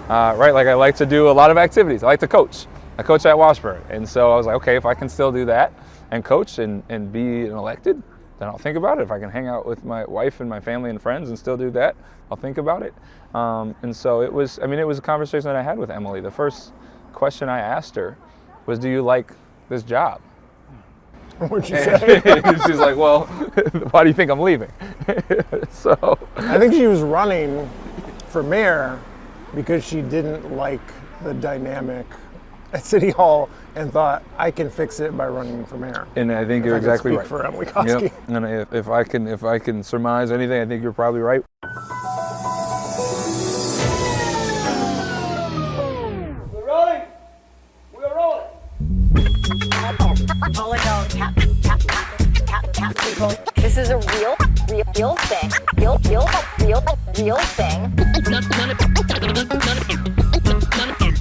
right? Like I like to do a lot of activities. I like to coach. I coach at Washburn. And so I was like, okay, if I can still do that and coach and be an elected, then I'll think about it. If I can hang out with my wife and my family and friends and still do that, I'll think about it. And so it was a conversation that I had with Emily. The first question I asked her was, do you like this job? What'd she say? She's like, well, why do you think I'm leaving? So I think she was running for mayor because she didn't like the dynamic at City Hall and thought, I can fix it by running for mayor. And I think you're exactly right. For Emily Koski. Yep. And if I can surmise anything, I think you're probably right. We're rolling. We're rolling. This is a real thing. Real thing.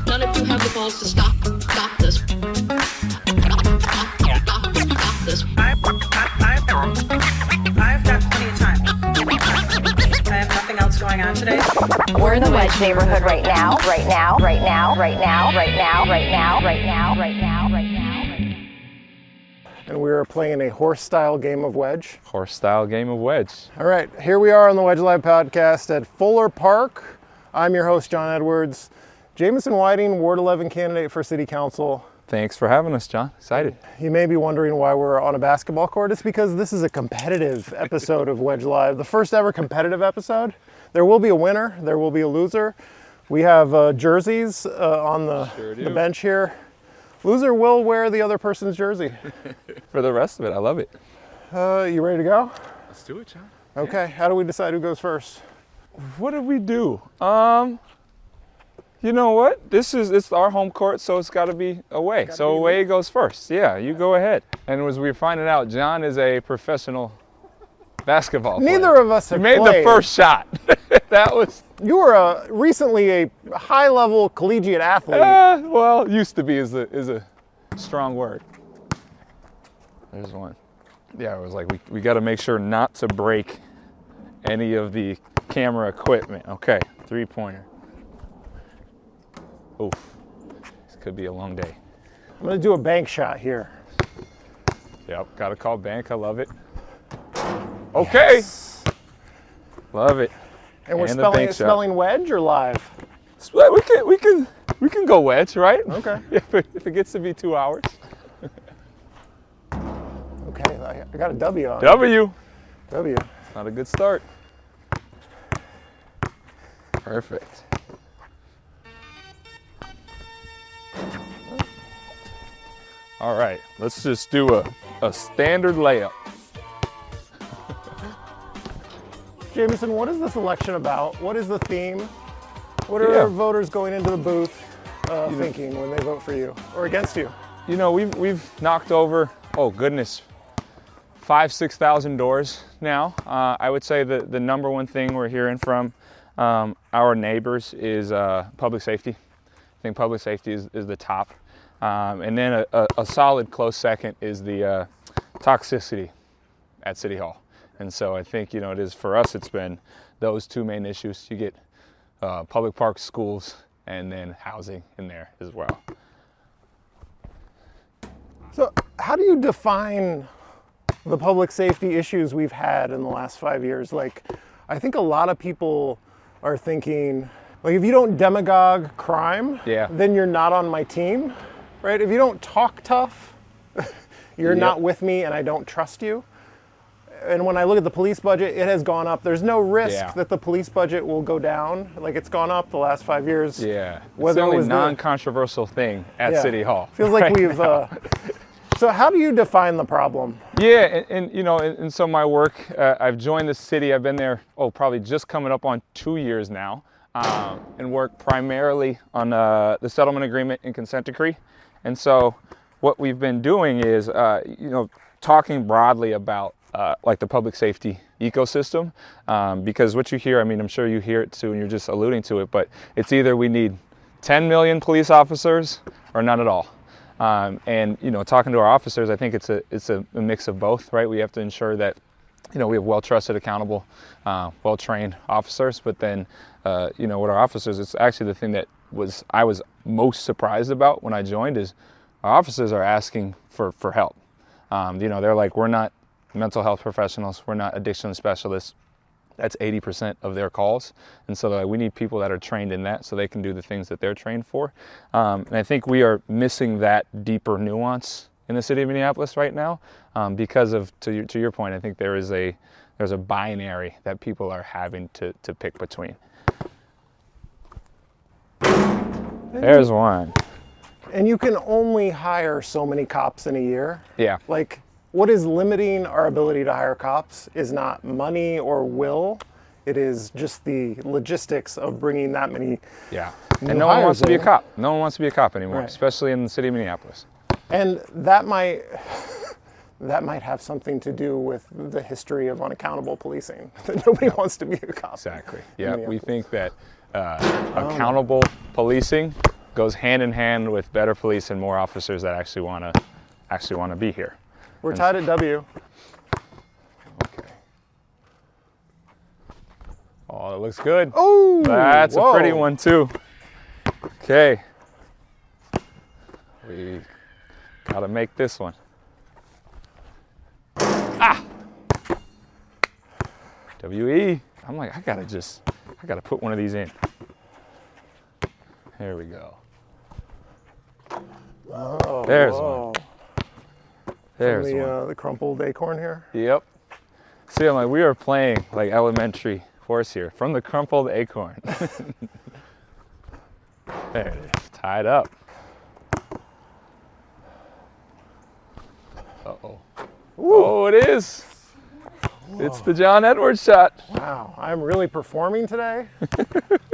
None of you have the balls to stop this. Stop this. I've got plenty of time. I have nothing else going on today. We're in the Wedge neighborhood right now. And we were playing a horse-style game of Wedge. Horse-style game of Wedge. All right, here we are on the Wedge Live podcast at Fuller Park. I'm your host, John Edwards. Jamison Whiting, Ward 11 candidate for City Council. Thanks for having us, John. Excited. You may be wondering why we're on a basketball court. It's because this is a competitive episode of Wedge Live, the first ever competitive episode. There will be a winner, there will be a loser. We have jerseys on the bench here. Loser will wear the other person's jersey. For the rest of it, I love it. You ready to go? Let's do it, John. Okay, Yeah. How do we decide who goes first? What did we do? You know what? It's our home court, so it's got to be away. So away goes first. Yeah, you go ahead. And as we were finding out, John is a professional basketball player. Neither of us have made played. the first shot. That was. You were recently a high-level collegiate athlete. Well, used to be is a strong word. There's one. Yeah, it was like we got to make sure not to break any of the camera equipment. Okay, 3-pointer. Oof, this could be a long day. I'm gonna do a bank shot here. Yep, got to call bank. I love it. Okay, yes. Love it. And we're spelling Wedge or live? We can go Wedge, right? Okay. If it gets to be 2 hours. Okay, I got a W on it. W. Not a good start. Perfect. All right, let's just do a standard layup. Jamison, what is this election about? What is the theme? What are voters going into the booth thinking when they vote for you or against you? You know, we've knocked over, 5,000-6,000 doors now. I would say the number one thing we're hearing from our neighbors is public safety. I think public safety is the top. And then a solid close second is the toxicity at City Hall. And so I think, it is for us, it's been those two main issues. You get public parks, schools, and then housing in there as well. So how do you define the public safety issues we've had in the last 5 years? Like, I think a lot of people are thinking, like, if you don't demagogue crime, then you're not on my team, right? If you don't talk tough, you're not with me and I don't trust you. And when I look at the police budget, it has gone up. There's no risk that the police budget will go down. Like, it's gone up the last 5 years. Yeah, it's the only non-controversial thing at City Hall. Feels like we've... So how do you define the problem? Yeah, and so my work, I've joined the city. I've been there, probably just coming up on 2 years now, and work primarily on the settlement agreement and consent decree. And so what we've been doing is, talking broadly about like the public safety ecosystem, because what you hear, I'm sure you hear it too, and you're just alluding to it, but it's either we need 10 million police officers or none at all. And talking to our officers, I think it's a mix of both, right? We have to ensure that we have well-trusted, accountable, well-trained officers, but then, with our officers, it's actually the thing that I was most surprised about when I joined is our officers are asking for help. They're like, we're not mental health professionals, we're not addiction specialists. That's 80% of their calls. And so we need people that are trained in that so they can do the things that they're trained for. And I think we are missing that deeper nuance in the city of Minneapolis right now because of, to your point, I think there's a binary that people are having to pick between. There's one. And you can only hire so many cops in a year. Yeah. Like, what is limiting our ability to hire cops is not money or will. It is just the logistics of bringing that many. Yeah. new And no one wants to be a hires in. cop. No one wants to be a cop anymore, Right. especially in the city of Minneapolis. And that might have something to do with the history of unaccountable policing. That nobody wants to be a cop. Exactly. Yeah. We Minneapolis. think that accountable policing goes hand in hand with better police and more officers that actually want to be here. We're tied at W. Okay. Oh, that looks good. Oh, That's whoa. a pretty one too. Okay. We gotta make this one. WE. I'm like, I gotta put one of these in. There we go. Oh, There's whoa. one. There's one. The crumpled acorn here. Yep. See, I'm like, we are playing like elementary horse here from the crumpled acorn. There it is, tied up. Uh-oh. Oh, it is. It's the John Edwards shot. Wow, I'm really performing today.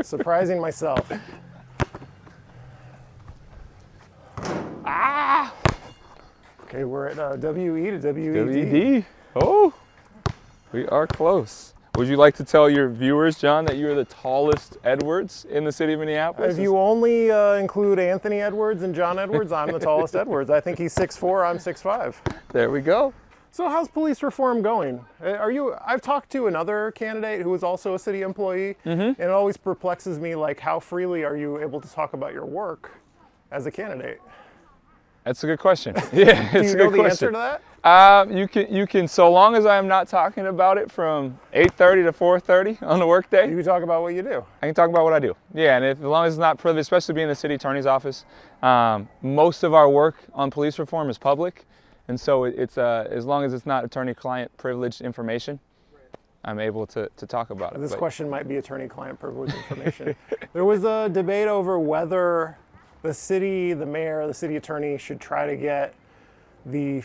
Surprising myself. Okay, we're at WE to WED. WD. Oh, we are close. Would you like to tell your viewers, John, that you're the tallest Edwards in the city of Minneapolis? If you only include Anthony Edwards and John Edwards, I'm the tallest Edwards. I think he's 6'4", I'm 6'5". There we go. So how's police reform going? I've talked to another candidate who is also a city employee, and it always perplexes me, like, how freely are you able to talk about your work as a candidate? That's a good question. Yeah, Do it's you a know good the answer question. to that? You can, so long as I am not talking about it from 8:30 to 4:30 on the workday, You can talk about what you do. I can talk about what I do. Yeah, and as long as it's not privileged, especially being in the city attorney's office, most of our work on police reform is public, and so it's as long as it's not attorney-client privileged information, I'm able to talk about it. This But question might be attorney-client privilege information. There was a debate over whether the city, the mayor, the city attorney should try to get the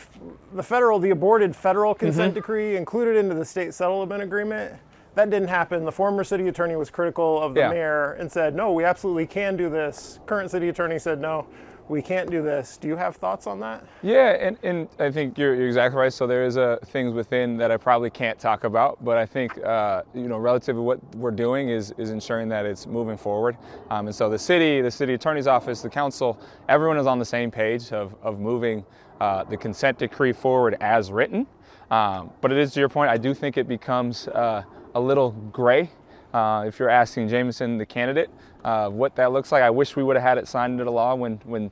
aborted federal consent decree included into the state settlement agreement. That didn't happen. The former city attorney was critical of the Yeah. mayor and said, no, we absolutely can do this. Current city attorney said, no, we can't do this. Do you have thoughts on that? yeah, and I think you're exactly right. So there is things within that I probably can't talk about, but I think relative to what we're doing is ensuring that it's moving forward. And so the city attorney's office, the council, everyone is on the same page of moving the consent decree forward as written. But it is, to your point, I do think it becomes a little gray if you're asking Jamison, the candidate, what that looks like. I wish we would have had it signed into law when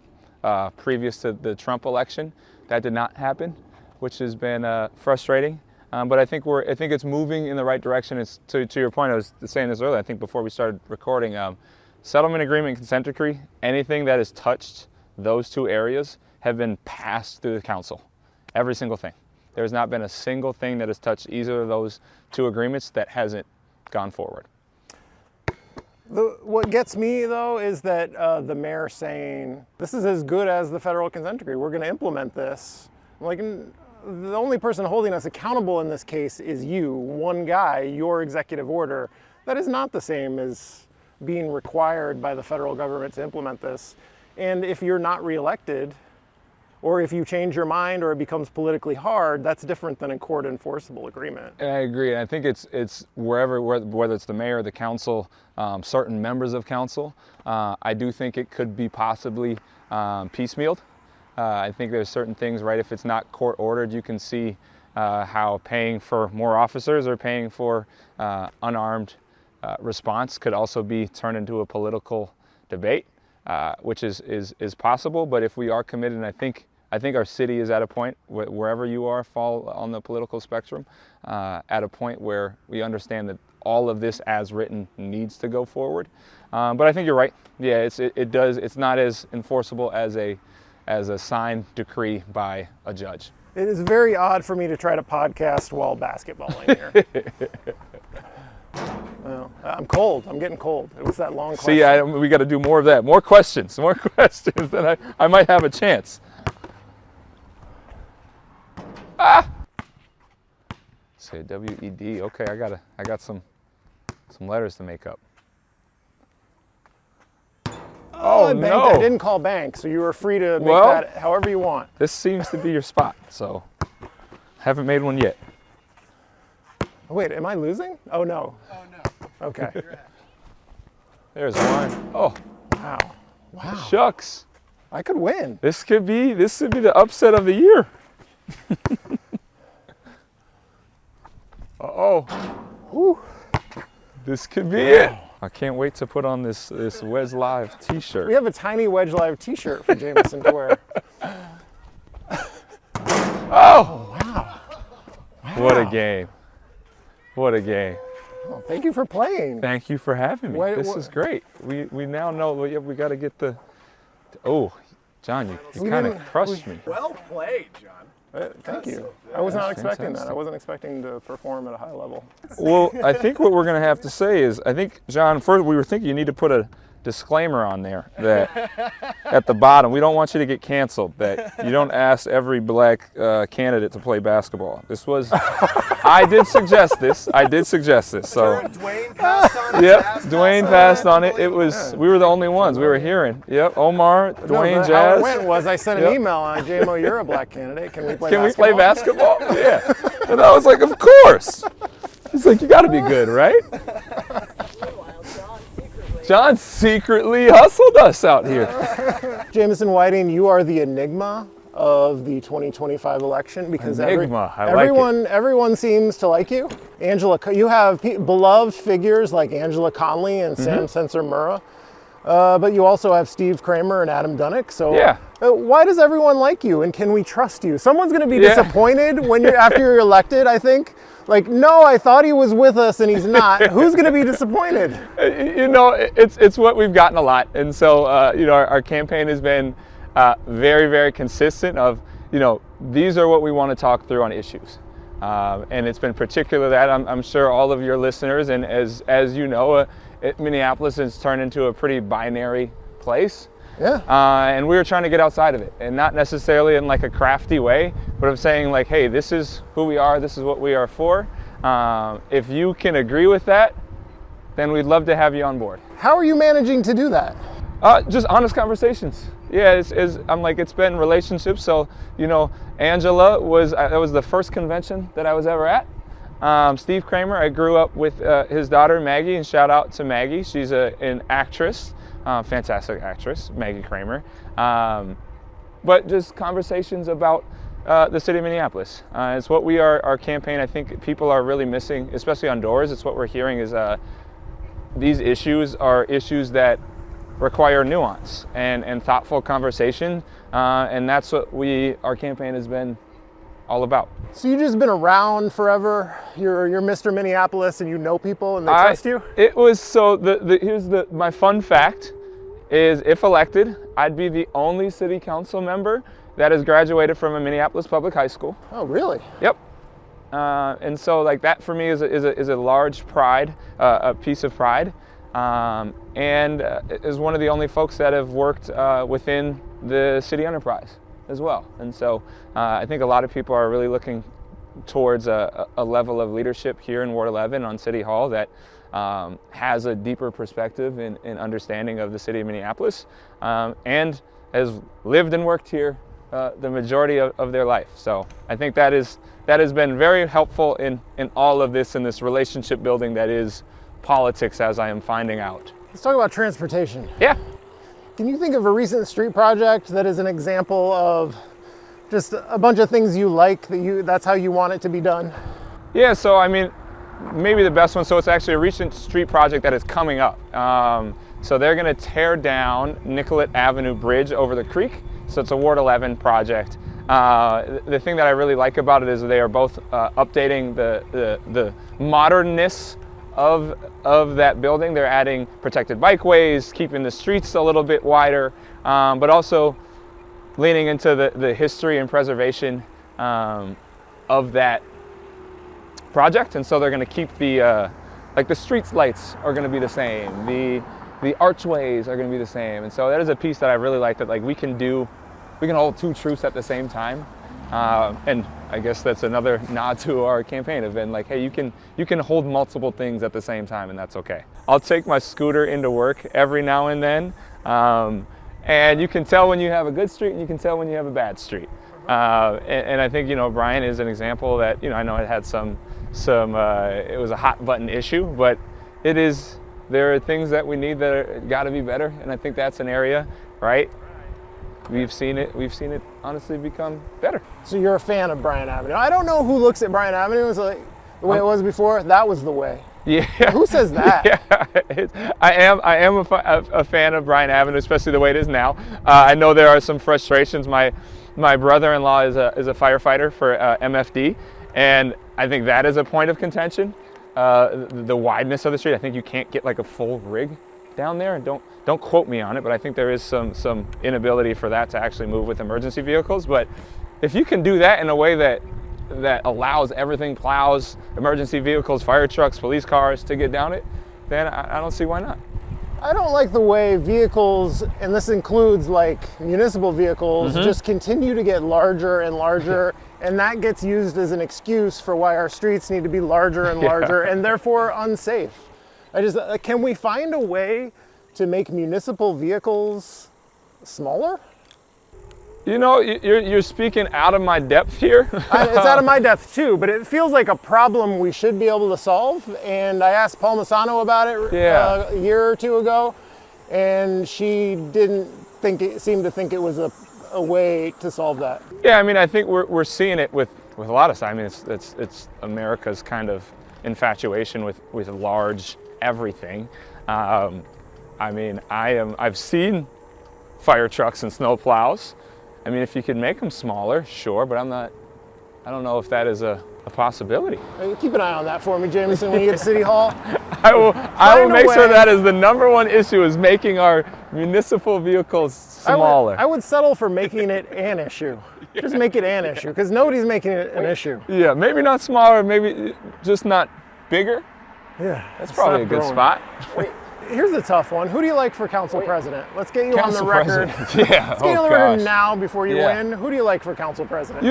previous to the Trump election. That did not happen, which has been frustrating. But I think it's moving in the right direction. It's to your point. I was saying this earlier. I think before we started recording, settlement agreement, consent decree, anything that has touched those two areas have been passed through the council. Every single thing. There's not been a single thing that has touched either of those two agreements that hasn't gone forward. What gets me, though, is that the mayor saying, this is as good as the federal consent decree. We're going to implement this. Like, the only person holding us accountable in this case is you, one guy, your executive order. That is not the same as being required by the federal government to implement this. And if you're not reelected, or if you change your mind or it becomes politically hard, that's different than a court enforceable agreement. And I agree. And I think it's whether it's the mayor or the council, certain members of council, I do think it could be possibly piecemealed. I think there's certain things, right? If it's not court ordered, you can see, how paying for more officers or paying for unarmed response could also be turned into a political debate, which is possible. But if we are committed, and I think our city is at a point, wherever you are, fall on the political spectrum, at a point where we understand that all of this as written needs to go forward. But I think you're right. Yeah, it's not as enforceable as a signed decree by a judge. It is very odd for me to try to podcast while basketballing here. Well, I'm cold. I'm getting cold. It was that long question. See, we got to do more of that. More questions. Then I might have a chance. Say WED. Okay, I got some letters to make up. Oh bank, no! I didn't call bank, so you were free to make that however you want. This seems to be your spot, so haven't made one yet. Oh, wait, am I losing? Oh no. Oh, no. Okay. There's one. Oh, Wow. Wow. shucks! I could win. This could be the upset of the year. Whew. This could be it. I can't wait to put on this Wedge Live t-shirt. We have a tiny Wedge Live t-shirt for Jamison to wear. Oh! Wow. What a game. What a game. Oh, thank you for playing. Thank you for having me. This is great. We now know we got to get the... Oh, John, you kind of crushed me. Well played, John. Thank you. I was not expecting that. fantastic. I wasn't expecting to perform at a high level. Well, I think what we're going to have to say is, I think, John, first we were thinking you need to put a disclaimer on there that at the bottom, we don't want you to get canceled, that you don't ask every black candidate to play basketball. This was, I did suggest this. So. Dwayne passed on it. Yep, Dwayne passed on it. It was, we were the only ones we were hearing. Yep, Omar, Dwayne, How it Jazz. went was I sent an email on, JMO, you're a black candidate. Can we play Can basketball? we play basketball? Yeah. And I was like, of course. He's like, you got to be good, right? John secretly hustled us out here. Jamison Whiting, you are the enigma of the 2025 election because Enigma, I like it. everyone seems to like you. You have beloved figures like Angela Conley and Sam Sensor-Murrah, but you also have Steve Kramer and Adam Dunnick. So Yeah. Why does everyone like you, and can we trust you? Someone's going to be disappointed when after you're elected, I think. Like, no, I thought he was with us and he's not. Who's going to be disappointed? You know, it's what we've gotten a lot. And so, you know, our campaign has been very, very consistent of, you know, these are what we want to talk through on issues. And it's been particular that I'm sure all of your listeners, and as you know, Minneapolis has turned into a pretty binary place. Yeah. And we were trying to get outside of it, and not necessarily in like a crafty way, but of saying like, hey, this is who we are, this is what we are for. If you can agree with that, then we'd love to have you on board. How are you managing to do that? Just honest conversations. Yeah, I'm like, it's been relationships. So, you know, Angela that was the first convention that I was ever at. Steve Kramer, I grew up with his daughter Maggie, and shout out to Maggie. She's an actress. Fantastic actress, Maggie Kramer. But just conversations about the city of Minneapolis. It's what our campaign, I think people are really missing, especially on doors. It's what we're hearing is these issues are issues that require nuance and thoughtful conversation. And that's what our campaign has been all about. So you've just been around forever. You're Mr. Minneapolis, and you know people, and they trust you. It was so. Here's my fun fact: is if elected, I'd be the only city council member that has graduated from a Minneapolis public high school. Oh, really? Yep. And so, like that for me is a large pride, a piece of pride, and is one of the only folks that have worked within the city enterprise as well. And so I think a lot of people are really looking towards a level of leadership here in Ward 11 on City Hall that has a deeper perspective in understanding of the city of Minneapolis, and has lived and worked here the majority of their life. So I think that has been very helpful in all of this, in this relationship building that is politics, as I am finding out. Let's talk about transportation. Yeah. Can you think of a recent street project that is an example of just a bunch of things you like that's how you want it to be done? Yeah, so I mean, maybe the best one, so it's actually a recent street project that is coming up. So they're gonna tear down Nicollet Avenue Bridge over the creek. So it's a Ward 11 project. The thing that I really like about it is they are both updating the modernness of that building. They're adding protected bikeways, keeping the streets a little bit wider, but also leaning into the history and preservation of that project. And so they're going to keep the streets lights are going to be the same. The archways are going to be the same. And so that is a piece that I really like, that like we can hold two truths at the same time. And I guess that's another nod to our campaign of being like, hey, you can hold multiple things at the same time, and that's okay. I'll take my scooter into work every now and then, and you can tell when you have a good street and you can tell when you have a bad street. And I think, Brian is an example that, I know it had it was a hot button issue, but there are things that we need that are got to be better, and I think that's an area, right? We've seen it honestly become better. So you're a fan of Bryant Avenue. I don't know who looks at Bryant Avenue as like the way it was before. That was the way. Yeah. Who says that? Yeah, I am a fan of Bryant Avenue, especially the way it is now. I know there are some frustrations. My brother-in-law is a firefighter for MFD, and I think that is a point of contention. The wideness of the street. I think you can't get like a full rig down there, and don't quote me on it, but I think there is some inability for that to actually move with emergency vehicles. But if you can do that in a way that allows everything, plows, emergency vehicles, fire trucks, police cars, to get down it, then I don't see why not. I don't like the way vehicles, and this includes like municipal vehicles, just continue to get larger and larger, and that gets used as an excuse for why our streets need to be larger and larger, and therefore unsafe. Can we find a way to make municipal vehicles smaller? You're speaking out of my depth here. It's out of my depth too, but it feels like a problem we should be able to solve. And I asked Paul Masano about it a year or two ago, and she didn't seem to think it was a way to solve that. Yeah, I mean, I think we're seeing it with a lot of stuff. I mean, it's America's kind of infatuation with large everything. I mean, I've seen fire trucks and snow plows. I mean, if you could make them smaller, sure, but I don't know if that is a possibility. Keep an eye on that for me, Jamison, when you get to City Hall. I will make sure that is the number one issue, is making our municipal vehicles smaller. I would settle for making it an issue. Just make it an issue, because nobody's making it an issue. Yeah, maybe not smaller, maybe just not bigger. Yeah. That's probably a good spot. Wait, here's a tough one. Who do you like for council president? Let's get you on the record. Yeah. Let's get you on the record now before you win. Who do you like for council president?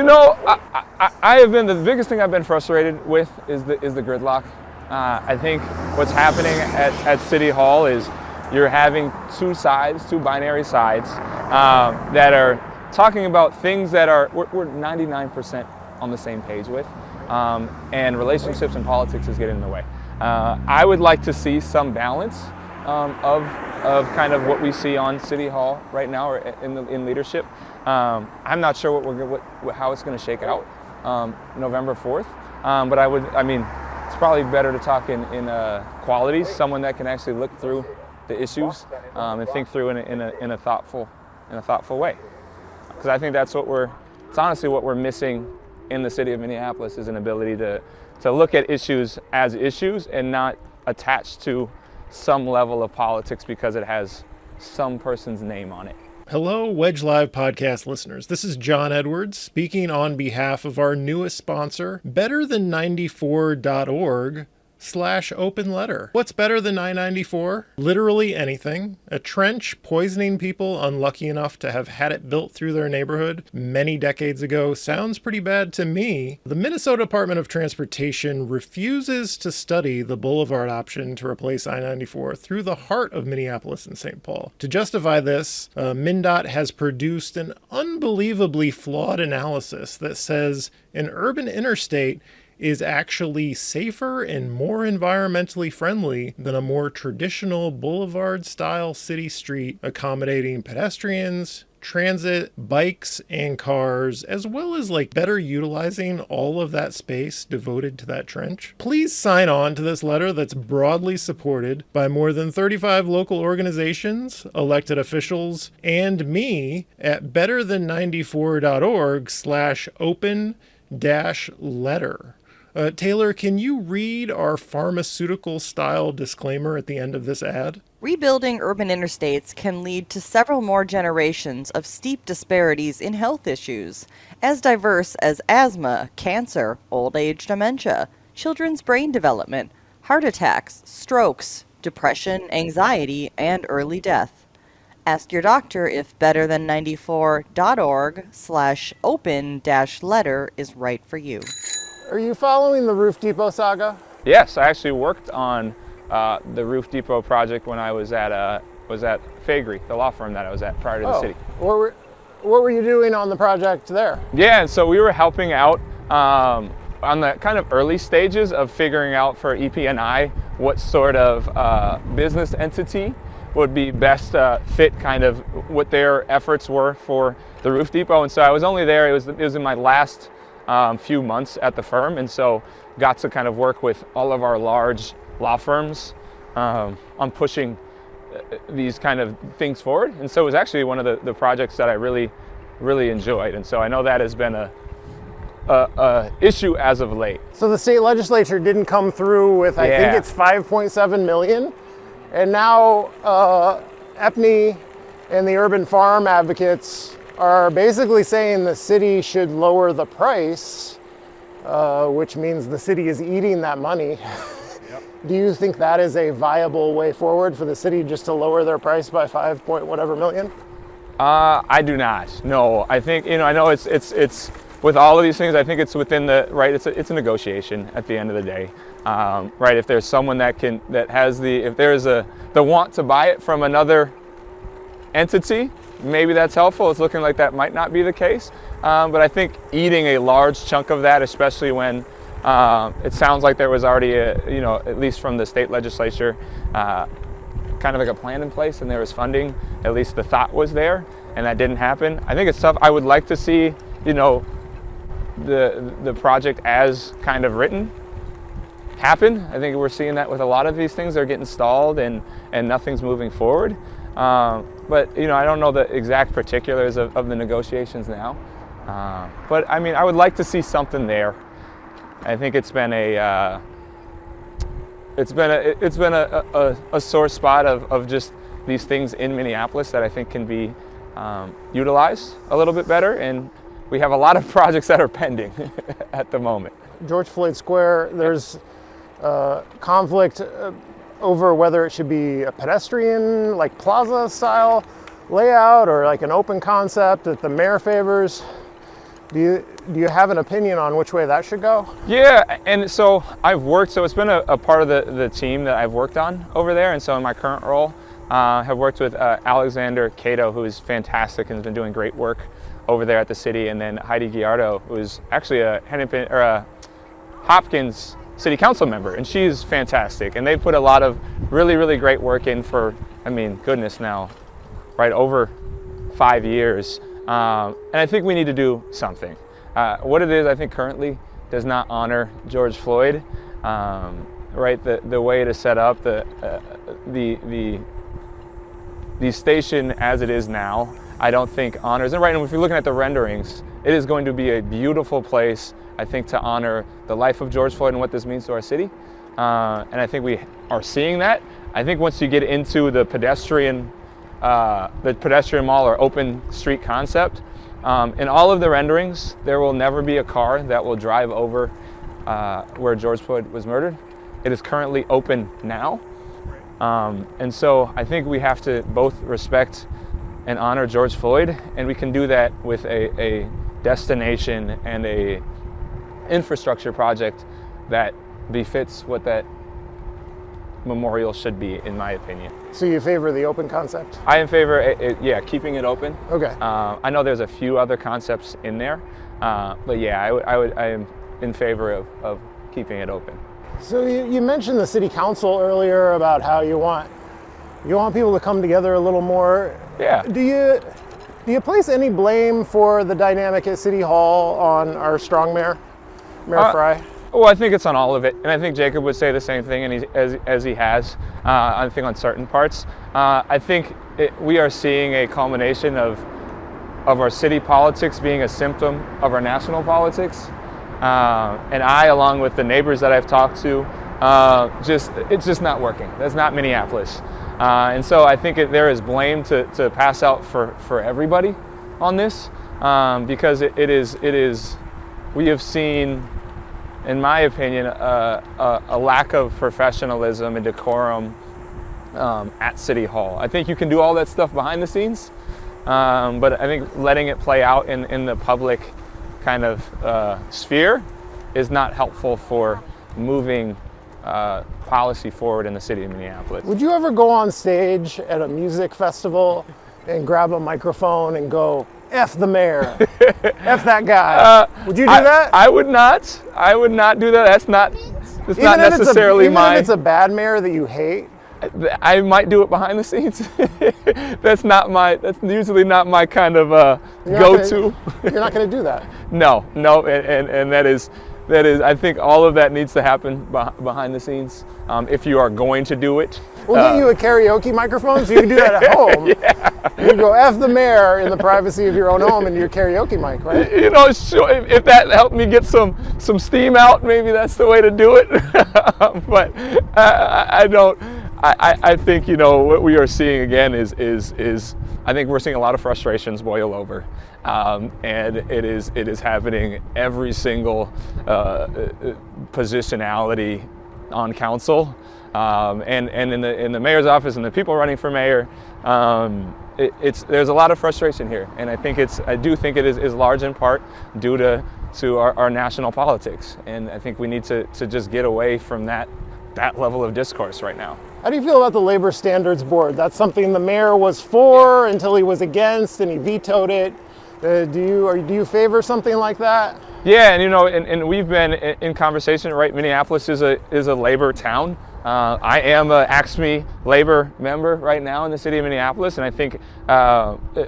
I have been, the biggest thing I've been frustrated with is the gridlock. I think what's happening at City Hall is you're having two binary sides that are talking about things that we're 99% on the same page with, and relationships and politics is getting in the way. I would like to see some balance of kind of what we see on City Hall right now, or in leadership. I'm not sure how it's going to shake out November 4th, but it's probably better to talk in qualities, someone that can actually look through the issues and think through in a thoughtful way. Because I think it's honestly what we're missing in the city of Minneapolis, is an ability to look at issues as issues and not attached to some level of politics because it has some person's name on it. Hello, Wedge Live podcast listeners. This is John Edwards speaking on behalf of our newest sponsor, betterthan94.org/open letter. What's better than 994? Literally anything. A trench poisoning people unlucky enough to have had it built through their neighborhood many decades ago sounds pretty bad to me. The Minnesota Department of Transportation refuses to study the boulevard option to replace I-94 through the heart of Minneapolis and St. Paul. To justify this, MnDOT has produced an unbelievably flawed analysis that says an urban interstate is actually safer and more environmentally friendly than a more traditional boulevard-style city street accommodating pedestrians, transit, bikes, and cars, as well as like better utilizing all of that space devoted to that trench. Please sign on to this letter that's broadly supported by more than 35 local organizations, elected officials, and me at betterthan94.org/open-letter. Taylor, can you read our pharmaceutical-style disclaimer at the end of this ad? Rebuilding urban interstates can lead to several more generations of steep disparities in health issues, as diverse as asthma, cancer, old age dementia, children's brain development, heart attacks, strokes, depression, anxiety, and early death. Ask your doctor if betterthan94.org/open-letter is right for you. Are you following the Roof Depot saga? Yes, I actually worked on the Roof Depot project when I was at Faegre, the law firm that I was at prior to the city. What were you doing on the project there? Yeah, and so we were helping out on the kind of early stages of figuring out for EP&I what sort of business entity would be best fit kind of what their efforts were for the Roof Depot. And so I was only there, it was in my last few months at the firm, and so got to kind of work with all of our large law firms on pushing these kind of things forward. And so it was actually one of the projects that I really enjoyed. And so I know that has been a issue as of late. So the state legislature didn't come through with, I think it's 5.7 million. And now EPNY and the urban farm advocates are basically saying the city should lower the price, which means the city is eating that money. Yep. Do you think that is a viable way forward for the city just to lower their price by 5 point whatever million? I do not. No, I think, I know it's with all of these things, I think it's within the, right, it's a negotiation at the end of the day. Right, if there's someone if there's the want to buy it from another entity, maybe that's helpful. It's looking like that might not be the case. But I think eating a large chunk of that, especially when it sounds like there was already at least from the state legislature, kind of like a plan in place and there was funding, at least the thought was there, and that didn't happen. I think it's tough. I would like to see, the project as kind of written happen. I think we're seeing that with a lot of these things. They're getting stalled and nothing's moving forward. But I don't know the exact particulars of the negotiations now. But I mean, I would like to see something there. I think it's been a sore spot of just these things in Minneapolis that I think can be utilized a little bit better, and we have a lot of projects that are pending at the moment. George Floyd Square, there's conflict over whether it should be a pedestrian, like plaza style layout, or like an open concept that the mayor favors. Do you have an opinion on which way that should go? Yeah, and so it's been a part of the team that I've worked on over there, and so in my current role, have worked with Alexander Cato, who is fantastic and has been doing great work over there at the city, and then Heidi Giardo, who is actually a Hopkins City Council member, and she's fantastic. And they put a lot of really great work in for, goodness now, right, over 5 years. And I think we need to do something. What it is, I think currently does not honor George Floyd. Right, the way it is set up, the station as it is now, I don't think honors. And right, and if you're looking at the renderings, it is going to be a beautiful place, I think, to honor the life of George Floyd and what this means to our city. And I think we are seeing that. I think once you get into the pedestrian mall or open street concept, in all of the renderings, there will never be a car that will drive over where George Floyd was murdered. It is currently open now. And so I think we have to both respect and honor George Floyd, and we can do that with a destination and a infrastructure project that befits what that memorial should be, in my opinion. So you favor the open concept? I am in favor, keeping it open. Okay. I know there's a few other concepts in there, but yeah, I am in favor of keeping it open. So you mentioned the city council earlier about how you want people to come together a little more. Yeah. Do Do you place any blame for the dynamic at City Hall on our strong mayor, Mayor Fry? Well, I think it's on all of it, and I think Jacob would say the same thing, and as he has. I think on certain parts. I think we are seeing a culmination of our city politics being a symptom of our national politics, and I, along with the neighbors that I've talked to, it's just not working. That's not Minneapolis, and so I think there is blame to pass out for everybody on this, because it is. We have seen, in my opinion, a lack of professionalism and decorum at City Hall. I think you can do all that stuff behind the scenes, but I think letting it play out in the public kind of sphere is not helpful for moving policy forward in the city of Minneapolis. Would you ever go on stage at a music festival and grab a microphone and go, F the mayor, F that guy? Would you do that? I would not. I would not do that. That's not necessarily even if it's a bad mayor that you hate? I might do it behind the scenes. That's usually not my kind of go-to. You're not going to do that? No, and that is, I think all of that needs to happen behind the scenes if you are going to do it. We'll get you a karaoke microphone so you can do that at home. Yeah. You can go F the mayor in the privacy of your own home and your karaoke mic, right? You know, sure, if that helped me get some steam out, maybe that's the way to do it. But I don't. I think, you know, what we are seeing again is I think we're seeing a lot of frustrations boil over, and it is happening every single positionality on council, and in the mayor's office and the people running for mayor. There's a lot of frustration here, and I do think it is large in part due to our national politics, and I think we need to just get away from that level of discourse right now. How do you feel about the Labor Standards Board? That's something the mayor was for until he was against, and he vetoed it. Do you favor something like that? Yeah, and you know, and we've been in conversation. Right, Minneapolis is a labor town. I am a AXME labor member right now in the city of Minneapolis, and I think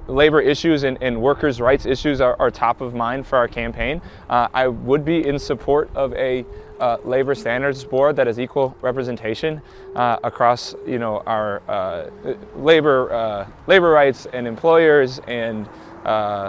labor issues and workers' rights issues are top of mind for our campaign. I would be in support of a labor standards board that has equal representation across, you know, our labor rights and employers and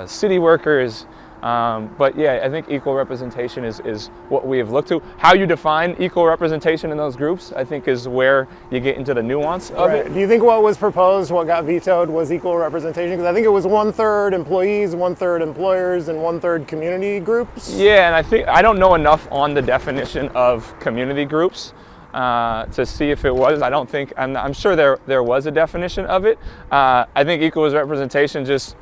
city workers. But yeah, I think equal representation is what we have looked to. How you define equal representation in those groups, I think, is where you get into the nuance of it. Do you think what was proposed, what got vetoed, was equal representation? Because I think it was 1/3 employees, 1/3 employers, and 1/3 community groups. Yeah, and I don't know enough on the definition of community groups to see if it was. I'm sure there was a definition of it. I think equal representation just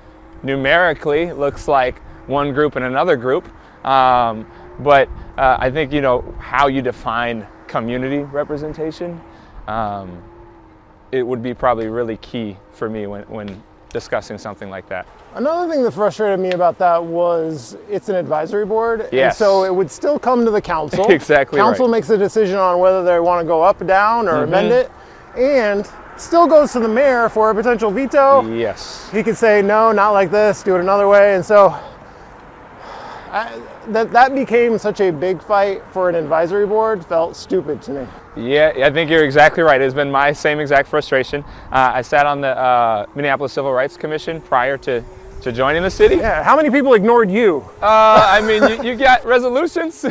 numerically looks like one group and another group, but I think, you know, how you define community representation, it would be probably really key for me when discussing something like that. Another thing that frustrated me about that was it's an advisory board, Yes. and so it would still come to the council. Exactly Council right. makes a decision on whether they want to go up, down, or amend it, and still goes to the mayor for a potential veto. Yes. He could say, no, not like this, do it another way, and so that became such a big fight for an advisory board, felt stupid to me. Yeah, I think you're exactly right. It's been my same exact frustration. I sat on the Minneapolis Civil Rights Commission prior to joining the city. Yeah, how many people ignored you? I mean, you got resolutions,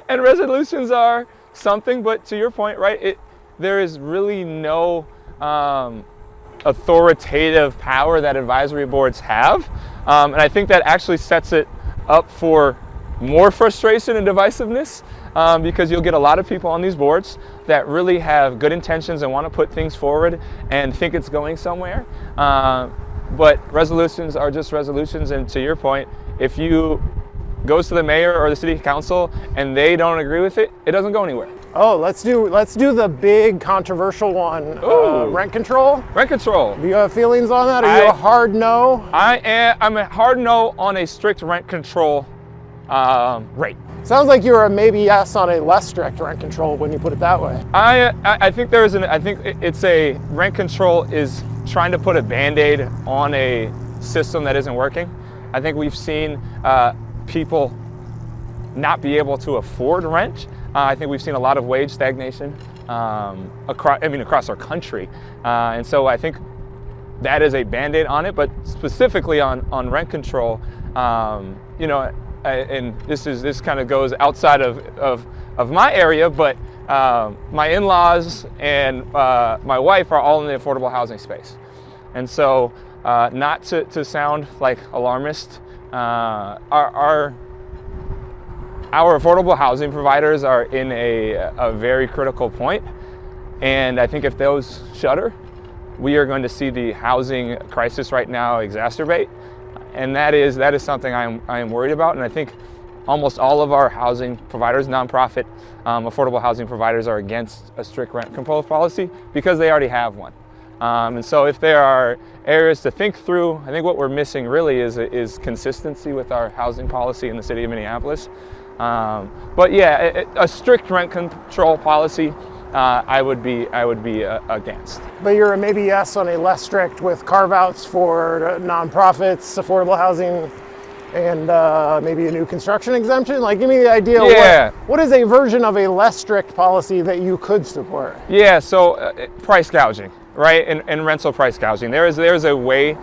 and resolutions are something, but to your point, right, there is really no authoritative power that advisory boards have, and I think that actually sets it up for more frustration and divisiveness, because you'll get a lot of people on these boards that really have good intentions and want to put things forward and think it's going somewhere, but resolutions are just resolutions, and to your point, if you goes to the mayor or the city council and they don't agree with it, it doesn't go anywhere. Oh, let's do the big controversial one. Rent control. Rent control. Do you have feelings on that? Are you a hard no? I'm a hard no on a strict rent control rate. Sounds like you're a maybe yes on a less strict rent control when you put it that way. I think it's a rent control is trying to put a Band-Aid on a system that isn't working. I think we've seen people not be able to afford rent. I think we've seen a lot of wage stagnation across our country. And so I think that is a Band-Aid on it, but specifically on rent control, you know, and this kind of goes outside of my area, but my in-laws and my wife are all in the affordable housing space. And so not to sound like alarmist, our affordable housing providers are in a very critical point. And I think if those shutter, we are going to see the housing crisis right now exacerbate. And that is something I am worried about. And I think almost all of our housing providers, nonprofit affordable housing providers, are against a strict rent control policy because they already have one. And so if there are areas to think through, I think what we're missing really is consistency with our housing policy in the city of Minneapolis. But yeah, a strict rent control policy, I would be against. But you're a maybe yes on a less strict with carve-outs for nonprofits, affordable housing, and maybe a new construction exemption? Like, give me the idea. Yeah. What is a version of a less strict policy that you could support? Yeah, so price gouging, right? And rental price gouging. There's a way,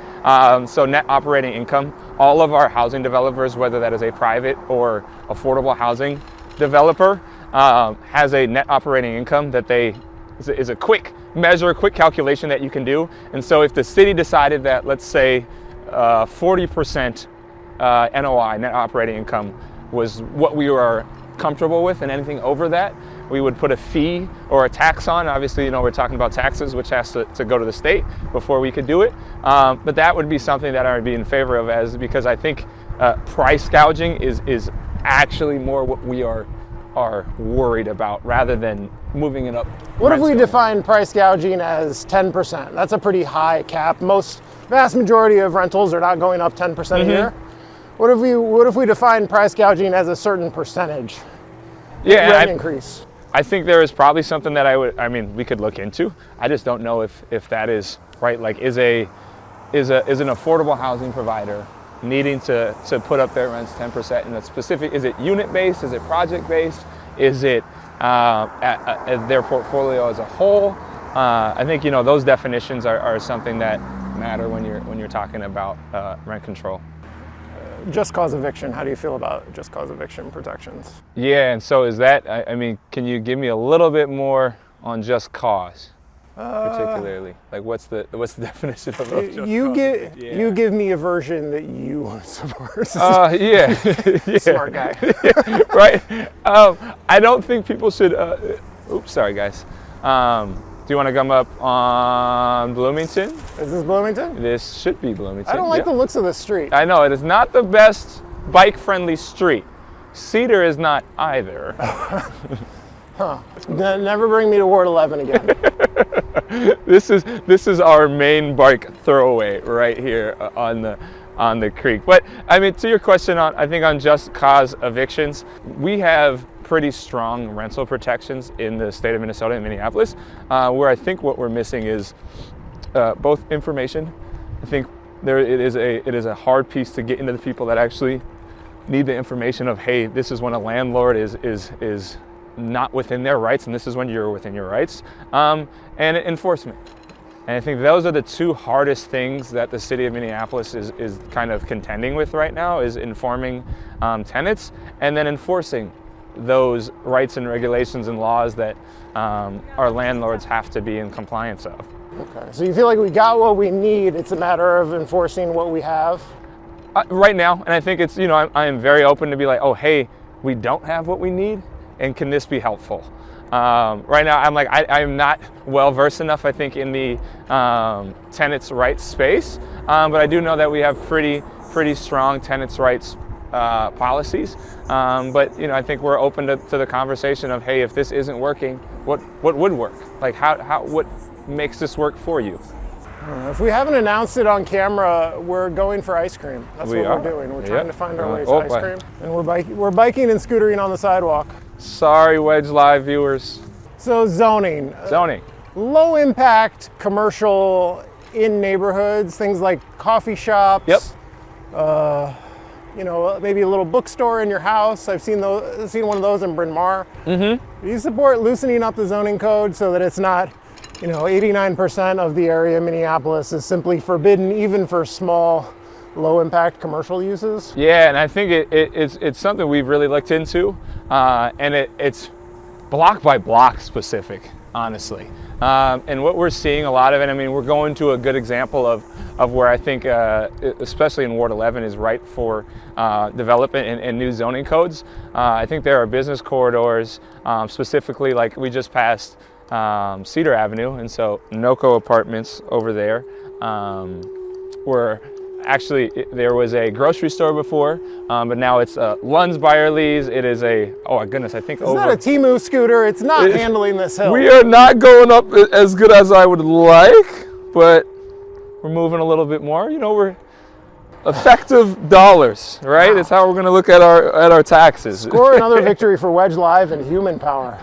so net operating income, all of our housing developers, whether that is a private or affordable housing developer, has a net operating income that is a quick measure, quick calculation that you can do. And so if the city decided that, let's say, 40% NOI, net operating income, was what we were comfortable with, and anything over that, we would put a fee or a tax on. Obviously, you know, we're talking about taxes, which has to go to the state before we could do it. But that would be something that I would be in favor of, because I think price gouging is actually more what we are worried about, rather than moving it up. What if we define price gouging as 10%? That's a pretty high cap. Vast majority of rentals are not going up 10% a year. What if we define price gouging as a certain percentage? Rent increase. I think there is probably something that we could look into. I just don't know if that is right. Like, is an affordable housing provider needing to put up their rents 10% in a specific, is it unit based, is it project based, is it their portfolio as a whole? I think, you know, those definitions are something that matter when you're talking about rent control. Just cause eviction, how do you feel about just cause eviction protections? Yeah, and so is that, can you give me a little bit more on just cause? Particularly, like what's the definition of just cause? You give me a version that you want to support. Yeah. Smart guy. Right. I don't think people should. Oops, sorry guys. Do you want to come up on Bloomington? Is this Bloomington? This should be Bloomington. I don't like the looks of this street. I know, it is not the best bike-friendly street. Cedar is not either. Huh. Never bring me to Ward 11 again. This is our main bike throwaway right here on the creek. But I mean, to your question on just cause evictions, we have pretty strong rental protections in the state of Minnesota and Minneapolis, where I think what we're missing is both information. I think it is a hard piece to get into the people that actually need the information of, hey, this is when a landlord is not within their rights, and this is when you're within your rights, and enforcement. And I think those are the two hardest things that the city of Minneapolis is kind of contending with right now, is informing tenants and then enforcing those rights and regulations and laws that our landlords have to be in compliance of. Okay, so you feel like we got what we need, it's a matter of enforcing what we have? Right now, and I think it's, I am very open to be like, oh, hey, we don't have what we need, and can this be helpful? Right now, I'm like, I'm not well versed enough, I think, in the tenants' rights space, but I do know that we have pretty strong tenants' rights policies. But I think we're open to the conversation of, hey, if this isn't working, what would work? Like, what makes this work for you? If we haven't announced it on camera, we're going for ice cream. That's what we're doing. We're trying to find our way to ice cream, and we're biking and scootering on the sidewalk. Sorry, Wedge Live viewers. So zoning. Zoning. Low impact commercial in neighborhoods, things like coffee shops. Yep. You know, maybe a little bookstore in your house. I've seen one of those in Bryn Mawr. Mm-hmm. Do you support loosening up the zoning code so that it's not, you know, 89% of the area of Minneapolis is simply forbidden, even for small, low-impact commercial uses? Yeah, and I think it's something we've really looked into, and it's block by block specific, honestly. And what we're seeing a lot of it, I mean, we're going to a good example of where I think, especially in Ward 11, is right for development and new zoning codes. I think there are business corridors, specifically like we just passed Cedar Avenue, and so NoCo apartments over there, where actually there was a grocery store before, but now it's Lund's Byerly's. It is a, oh my goodness, I think it's not a Temu scooter. It's not handling this hill. We are not going up as good as I would like, but we're moving a little bit more. You know, we're effective dollars, right? That's how we're going to look at our taxes. Score another victory for Wedge Live and human power.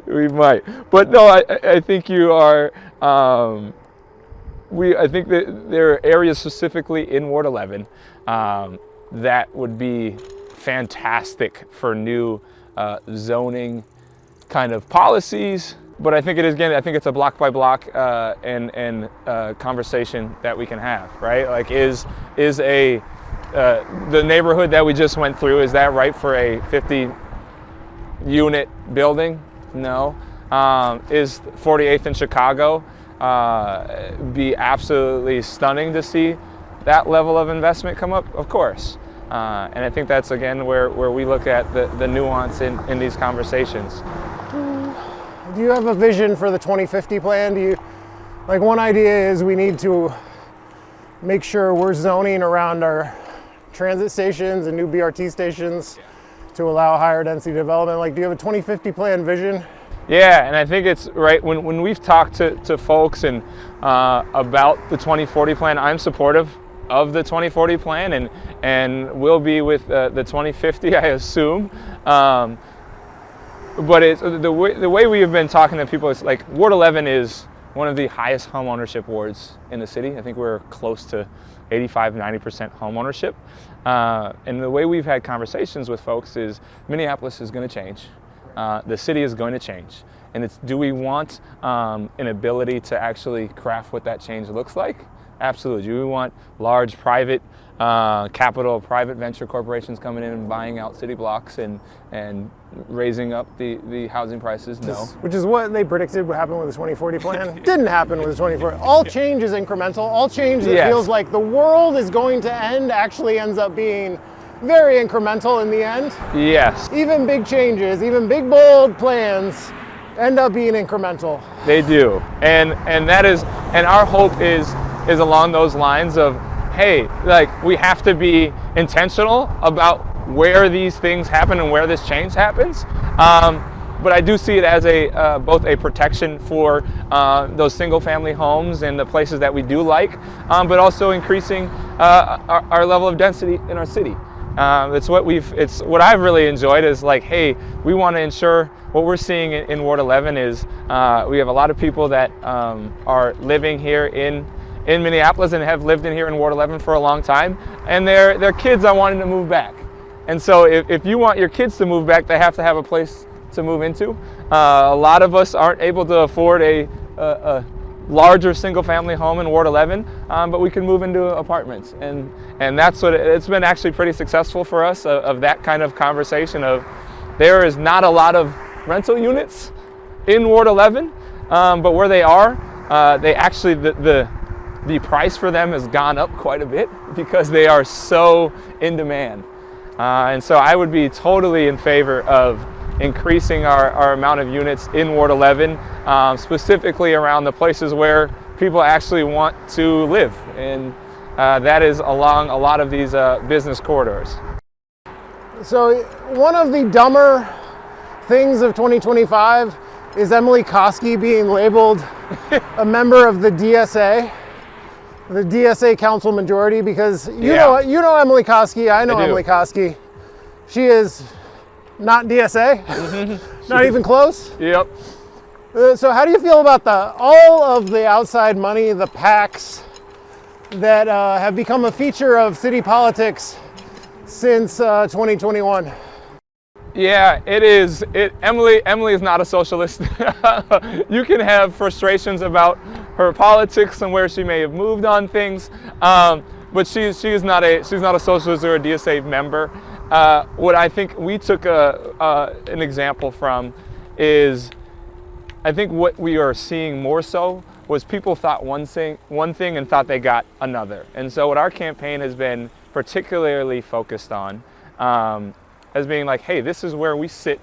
We might, but no, I think you are. I think that there are areas specifically in Ward 11 that would be fantastic for new zoning kind of policies. But I think I think it's a block by block and conversation that we can have, right? Like, is the neighborhood that we just went through, is that right for a 50-unit building? No. Is 48th in Chicago be absolutely stunning to see that level of investment come up? Of course. And I think that's, again, where we look at the nuance in these conversations. Do you have a vision for the 2050 plan? Like, one idea is we need to make sure we're zoning around our transit stations and new BRT stations to allow higher density development. Like, do you have a 2050 plan vision? Yeah, and I think it's right when we've talked to folks and about the 2040 plan. I'm supportive of the 2040 plan, and will be with the 2050, I assume. But it's the way we have been talking to people. It's like Ward 11 is one of the highest home ownership wards in the city. I think we're close to 85-90% home ownership. And the way we've had conversations with folks is Minneapolis is going to change. The city is going to change, and it's, do we want an ability to actually craft what that change looks like? Absolutely. Do we want large private capital, private venture corporations coming in and buying out city blocks and raising up the housing prices? No. Which is what they predicted would happen with the 2040 plan. Didn't happen with the 2040. All change is incremental. All change that feels like the world is going to end actually ends up being very incremental in the end. Yes. Even big changes, even big bold plans end up being incremental. They do. And that is, and our hope is along those lines of, hey, like, we have to be intentional about where these things happen and where this change happens. But I do see it as both a protection for those single family homes and the places that we do like, but also increasing our level of density in our city. It's what I've really enjoyed is, like, hey, we want to ensure what we're seeing in Ward 11 is we have a lot of people that are living here in Minneapolis and have lived in here in Ward 11 for a long time, and their kids are wanting to move back. And so if you want your kids to move back, they have to have a place to move into. A lot of us aren't able to afford a larger single family home in Ward 11, but we can move into apartments. And that's what it's been actually pretty successful for us, of that kind of conversation of, there is not a lot of rental units in Ward 11, but where they are, they actually, the price for them has gone up quite a bit because they are so in demand. And so I would be totally in favor of increasing our amount of units in Ward 11, specifically around the places where people actually want to live. And that is along a lot of these business corridors. So one of the dumber things of 2025 is Emily Koski being labeled a member of the DSA council majority, because you know Emily Koski, I know Emily Koski. She is not DSA, not even close. Yep. So how do you feel about all of the outside money, the PACs that have become a feature of city politics since 2021? Yeah, it is. Emily is not a socialist. You can have frustrations about her politics and where she may have moved on things, but she's not a socialist or a DSA member. What I think we took an example from is, I think what we are seeing more so was people thought one thing and thought they got another. And so what our campaign has been particularly focused on as being like, hey, this is where we sit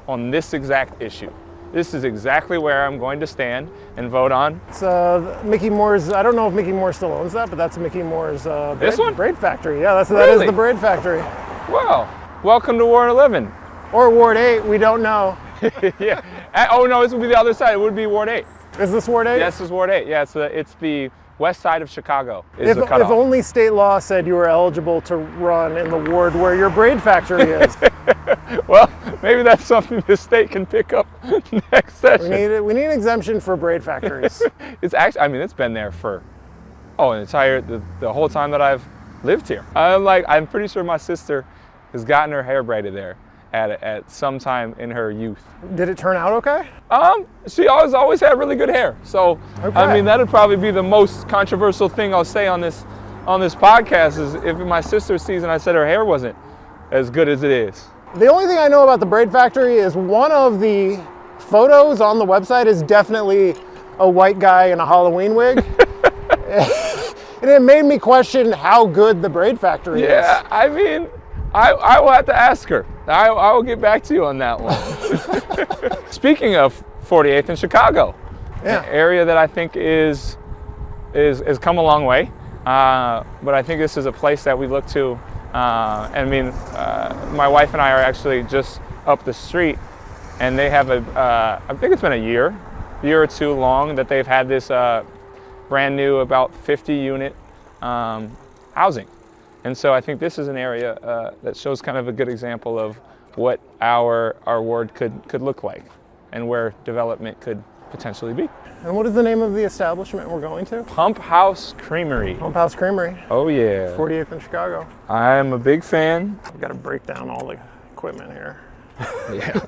on this exact issue. This is exactly where I'm going to stand and vote on. It's Mickey Moore's, I don't know if Mickey Moore still owns that, but that's Mickey Moore's braid factory. Yeah, that Really? is the braid factory. Wow, welcome to Ward 11. Or Ward 8, we don't know. Yeah. Oh no, this would be the other side. It would be Ward 8. Is this Ward 8? Yes, it's Ward 8. Yeah, it's the west side of Chicago. Is If the cutoff. only state law said you were eligible to run in the ward where your braid factory is. Well, maybe that's something the state can pick up next session. We need an exemption for braid factories. It's actually, I mean, it's been there for the whole time that I've lived here. I'm pretty sure my sister has gotten her hair braided there at some time in her youth. Did it turn out okay? She always had really good hair. So Okay. I mean, that'd probably be the most controversial thing I'll say on this podcast is if my sister sees and I said her hair wasn't as good as it is. The only thing I know about the braid factory is one of the photos on the website is definitely a white guy in a Halloween wig. And it made me question how good the braid factory is. Yeah, I mean, I will have to ask her. I will get back to you on that one. Speaking of 48th in Chicago, Yeah. an area that I think is come a long way, but I think this is a place that we look to. I mean, my wife and I are actually just up the street, and they have I think it's been a year or two long that they've had this brand new about 50 unit housing. And so I think this is an area that shows kind of a good example of what our ward could look like and where development could potentially be. And what is the name of the establishment we're going to? Pump House Creamery. Pump House Creamery, Oh yeah. 48th in Chicago. I'm a big fan. I've got to break down all the equipment here. Yeah.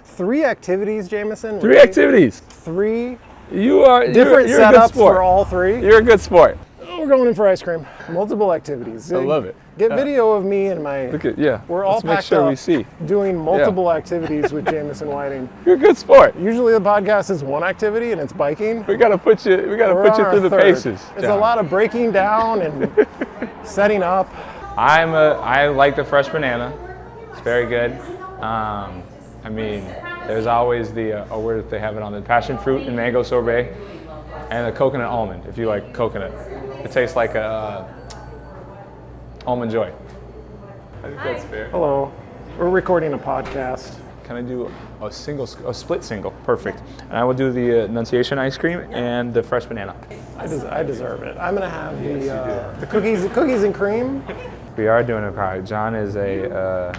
3 activities, Jamison. 3 activities. 3 You're different you're a good setups sport. for all 3. You're a good sport. We're going in for ice cream. Multiple activities. I love it. Get video of me and my. Look at, yeah. We're all Let's make packed sure up we see. doing multiple activities with Jamison Whiting. You're a good sport. Usually the podcast is one activity and it's biking. We gotta put you We're through on the our third. paces. It's a John. lot of breaking down and setting up. I like the fresh banana. It's very good. I mean, there's always the where they have it on the passion fruit and mango sorbet, and the coconut almond. If you like coconut, it tastes like a almond joy. I think that's fair. Hello. We're recording a podcast. Can I do a split single? Perfect. And I will do the Annunciation ice cream and the fresh banana. I deserve it. I'm gonna have the cookies and cream. We are doing a podcast. John is a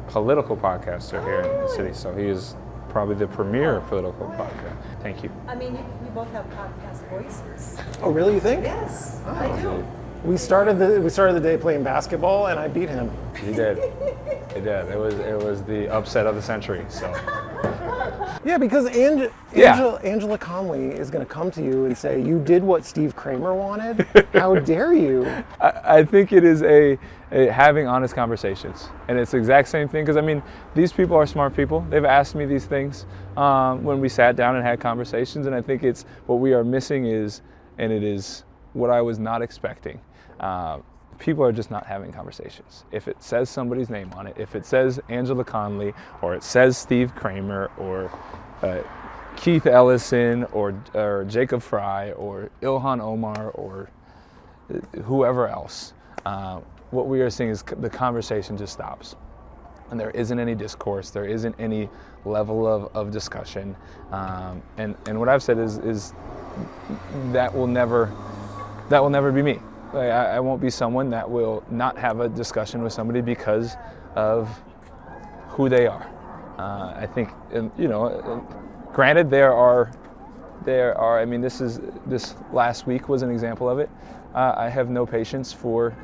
political podcaster here in the city, so he is probably the premier political podcast. Thank you. I mean, we both have podcast voices. Oh, really? You think? Yes, I do. We started the day playing basketball, and I beat him. He did. He did. It was the upset of the century. So Yeah, because Yeah. Angela Conley is going to come to you and say, "You did what Steve Kramer wanted. How dare you?" I think it is a having honest conversations, and it's the exact same thing. Because I mean, these people are smart people. They've asked me these things when we sat down and had conversations, and I think it's what we are missing is, and it is what I was not expecting. People are just not having conversations. If it says somebody's name on it, if it says Angela Conley, or it says Steve Kramer, or Keith Ellison, or Jacob Fry, or Ilhan Omar, or whoever else, what we are seeing is the conversation just stops. And there isn't any discourse, there isn't any level of discussion. And what I've said is that will never be me. Like, I won't be someone that will not have a discussion with somebody because of who they are. I think, granted, there are. I mean, this last week was an example of it. I have no patience for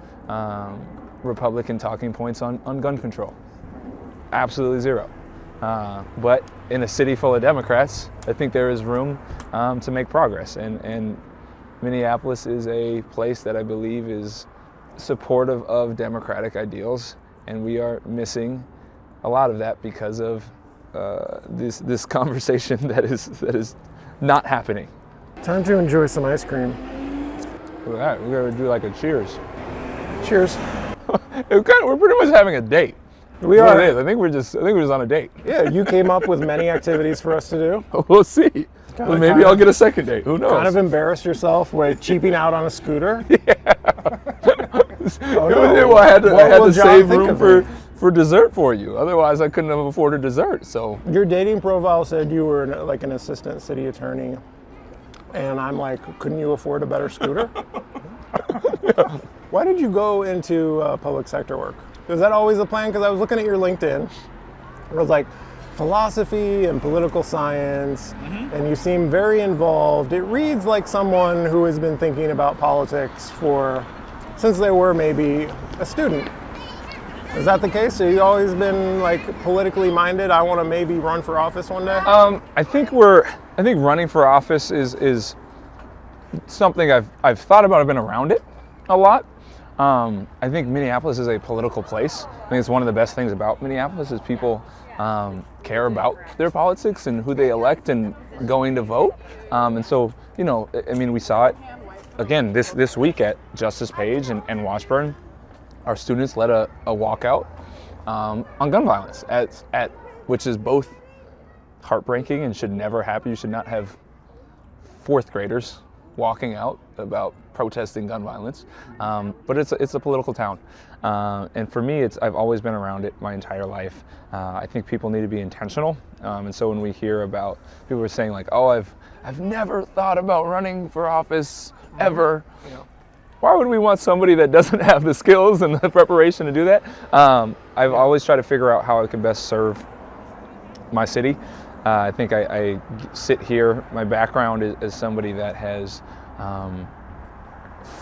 Republican talking points on gun control. Absolutely zero. But in a city full of Democrats, I think there is room to make progress. And Minneapolis is a place that I believe is supportive of democratic ideals, and we are missing a lot of that because of this conversation that is not happening. Time to enjoy some ice cream. Look at that. We're gonna do like a cheers. Cheers. We're pretty much having a date. We What are. it is. I think we're just on a date. Yeah, you came up with many activities for us to do. We'll see. Well, maybe I'll get a second date. Who knows? Kind of embarrassed yourself with cheaping out on a scooter. Oh, no. Well, I had to John save think room of for me? for dessert for you. Otherwise, I couldn't have afforded dessert. So Your dating profile said you were like an assistant city attorney, and I'm like, couldn't you afford a better scooter? Why did you go into public sector work? Was that always the plan? Because I was looking at your LinkedIn. It was like philosophy and political science, and you seem very involved. It reads like someone who has been thinking about politics since they were maybe a student. Is that the case? Have you always been like politically minded? I want to maybe run for office one day. I think running for office is something I've thought about. I've been around it a lot. I think Minneapolis is a political place. I think it's one of the best things about Minneapolis is people care about their politics and who they elect and going to vote. And so, I mean, we saw it again this week at Justice Page and Washburn. Our students led a walkout on gun violence, which is both heartbreaking and should never happen. You should not have fourth graders walking out about protesting gun violence, but it's a political town, and for me, I've always been around it my entire life. I think people need to be intentional, and so when we hear about people are saying like, "Oh, I've never thought about running for office ever," why would we want somebody that doesn't have the skills and the preparation to do that? I've always tried to figure out how I can best serve my city. I think I sit here, my background is somebody that has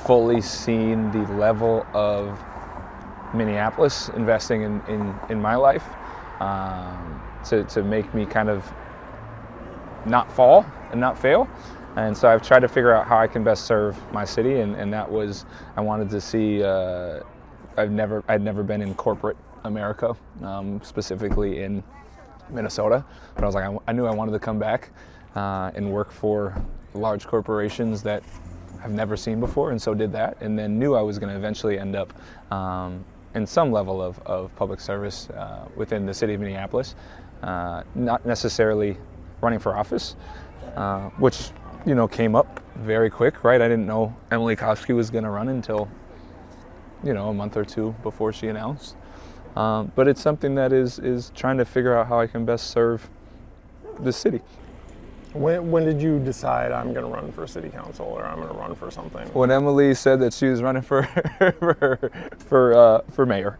fully seen the level of Minneapolis investing in my life to make me kind of not fall and not fail. And so I've tried to figure out how I can best serve my city, and that was, I wanted to see, I'd never been in corporate America, specifically in Minnesota, but I was like, I knew I wanted to come back and work for large corporations that I've never seen before, and so did that, and then knew I was going to eventually end up in some level of public service within the city of Minneapolis, not necessarily running for office, which came up very quick, right? I didn't know Emily Koski was going to run until a month or two before she announced. But it's something that is trying to figure out how I can best serve the city. When did you decide I'm going to run for city council or I'm going to run for something? When Emily said that she was running for mayor,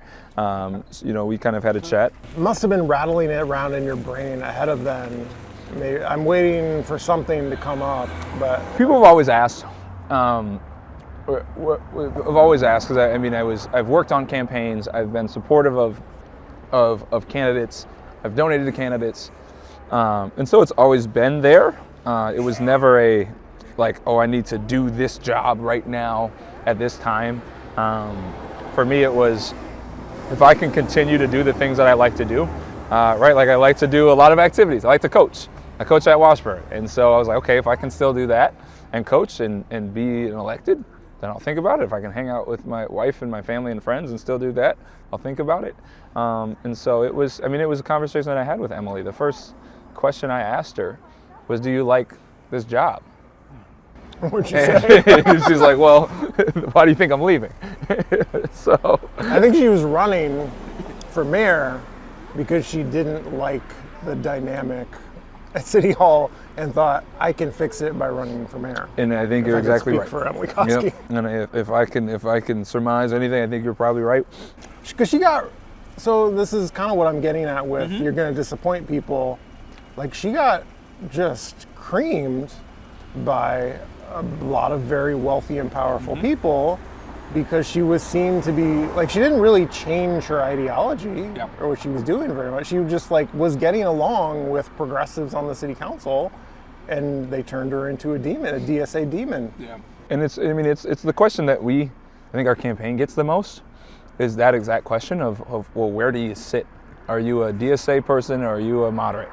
we kind of had a chat. Must have been rattling it around in your brain ahead of then. Maybe I'm waiting for something to come up, but People have always asked. I've always asked because I've worked on campaigns. I've been supportive of candidates. I've donated to candidates, and so it's always been there. It was never a like, oh, I need to do this job right now at this time. For me, it was if I can continue to do the things that I like to do, right? Like I like to do a lot of activities. I like to coach. I coach at Washburn, and so I was like, okay, if I can still do that and coach and be elected, then I'll think about it. If I can hang out with my wife and my family and friends and still do that, I'll think about it. And so it was a conversation that I had with Emily. The first question I asked her was, do you like this job? what'd you say? She's like, well, why do you think I'm leaving? So I think she was running for mayor because she didn't like the dynamic at City Hall and thought, I can fix it by running for mayor. And I think you're exactly right. For Emily Koski. Yep. And if I can surmise anything, I think you're probably right. Because she got So this is kind of what I'm getting at with you're going to disappoint people. Like, she got just creamed by a lot of very wealthy and powerful people because she was seen to be, like, she didn't really change her ideology or what she was doing very much. She just, like, was getting along with progressives on the city council, and they turned her into a demon, a DSA demon. Yeah. And it's the question that I think our campaign gets the most, is that exact question of well, where do you sit? Are you a DSA person or are you a moderate?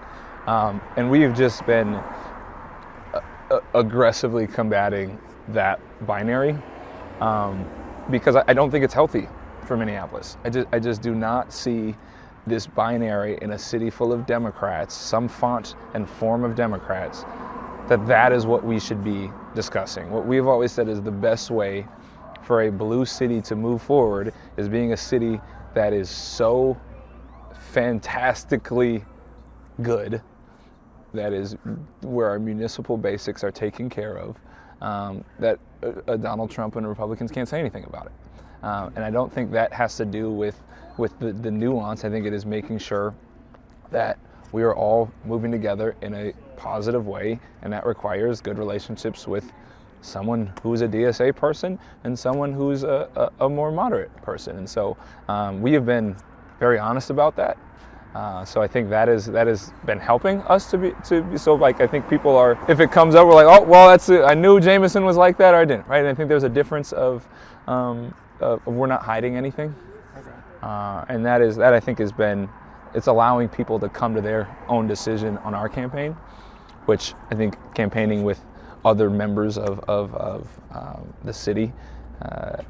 And we've just been aggressively combating that binary because I don't think it's healthy for Minneapolis. I just do not see this binary in a city full of Democrats, some font and form of Democrats, that is what we should be discussing. What we've always said is the best way for a blue city to move forward is being a city that is so fantastically good, that is where our municipal basics are taken care of, that Donald Trump and Republicans can't say anything about it. And I don't think that has to do with the nuance. I think it is making sure that we are all moving together in a positive way, and that requires good relationships with someone who's a DSA person and someone who's a more moderate person. And so we have been very honest about that. So I think that has been helping us to be so, like, I think people are, if it comes up, we're like, oh, well, that's it. I knew Jamison was like that, or I didn't, right? And I think there's a difference of we're not hiding anything. Okay. And that I think has been, it's allowing people to come to their own decision on our campaign, which I think campaigning with other members of the city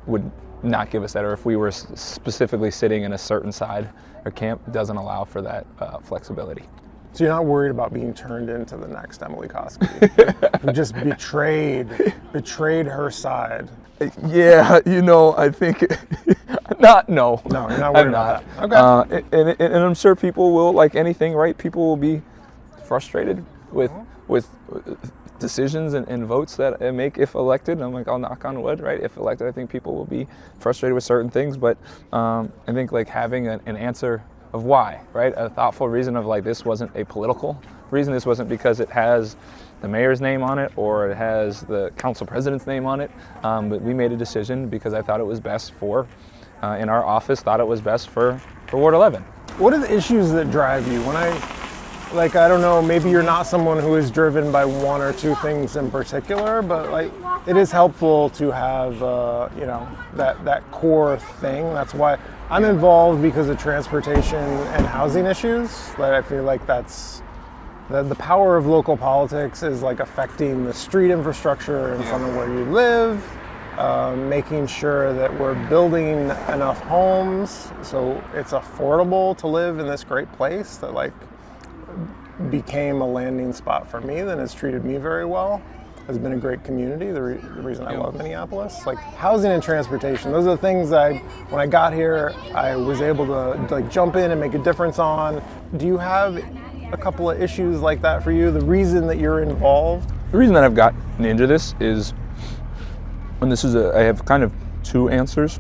would not give us that, or if we were specifically sitting in a certain side or camp, doesn't allow for that flexibility. So you're not worried about being turned into the next Emily Koski, who just betrayed her side? Yeah, I think no, you're not worried about that. Okay. And I'm sure people will, like anything, right? People will be frustrated with decisions and votes that I make if elected. And I'm like, I'll knock on wood, right? If elected, I think people will be frustrated with certain things, but I think, like, having an answer of why, right? A thoughtful reason of, like, this wasn't a political reason. This wasn't because it has the mayor's name on it or it has the council president's name on it, but we made a decision because I thought it was best for, in our office, thought it was best for Ward 11. What are the issues that drive you? I don't know, maybe you're not someone who is driven by one or two things in particular, but, like, it is helppful to have, that core thing. That's why I'm involved, because of transportation and housing issues. Like, I feel like that's the power of local politics is, like, affecting the street infrastructure in front of where you live, making sure that we're building enough homes so it's affordable to live in this great place that, like, became a landing spot for me, that has treated me very well, has been a great community, the reason I love Minneapolis. Like, housing and transportation, those are the things when I got here, I was able to, like, jump in and make a difference on. Do you have a couple of issues like that for you, the reason that you're involved? The reason that I've gotten into this is, and I have kind of two answers.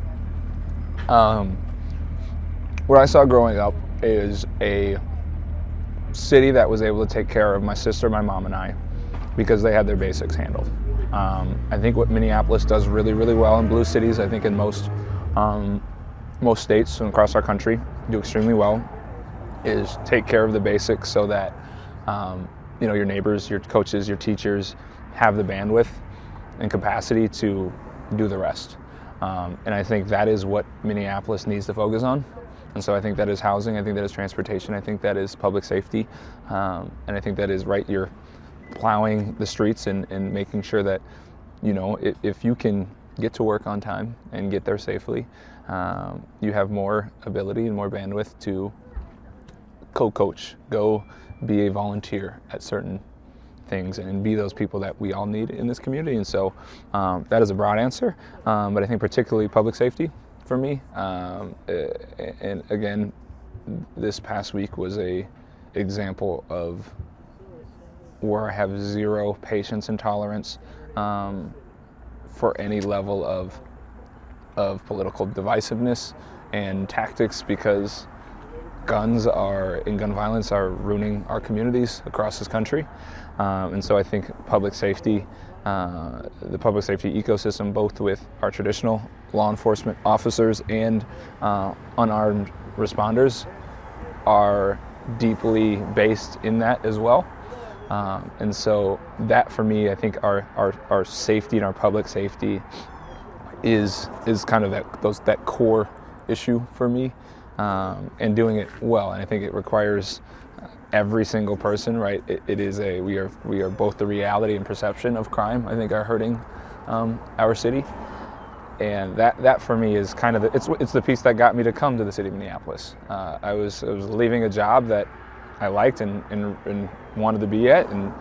What I saw growing up is a city that was able to take care of my sister, my mom, and I, because they had their basics handled. I think what Minneapolis does really, really well in blue cities, I think in most states and across our country do extremely well, is take care of the basics so that your neighbors, your coaches, your teachers have the bandwidth and capacity to do the rest. And I think that is what Minneapolis needs to focus on. And so I think that is housing, I think that is transportation, I think that is public safety, and I think that is, right, you're plowing the streets and making sure that, if you can get to work on time and get there safely, you have more ability and more bandwidth to co-coach, go be a volunteer at certain things and be those people that we all need in this community. And so that is a broad answer, but I think particularly public safety for me, and again, this past week was a example of where I have zero patience and tolerance for any level of political divisiveness and tactics, because guns and gun violence are ruining our communities across this country. And so I think public safety, the public safety ecosystem, both with our traditional law enforcement officers and unarmed responders, are deeply based in that as well. And so that, for me, I think our safety and our public safety is kind of that core issue for me, and doing it well. And I think it requires every single person, right? We are both the reality and perception of crime, I think, are hurting our city. And that for me is kind of it's the piece that got me to come to the city of Minneapolis. I was leaving a job that I liked and wanted to be at, and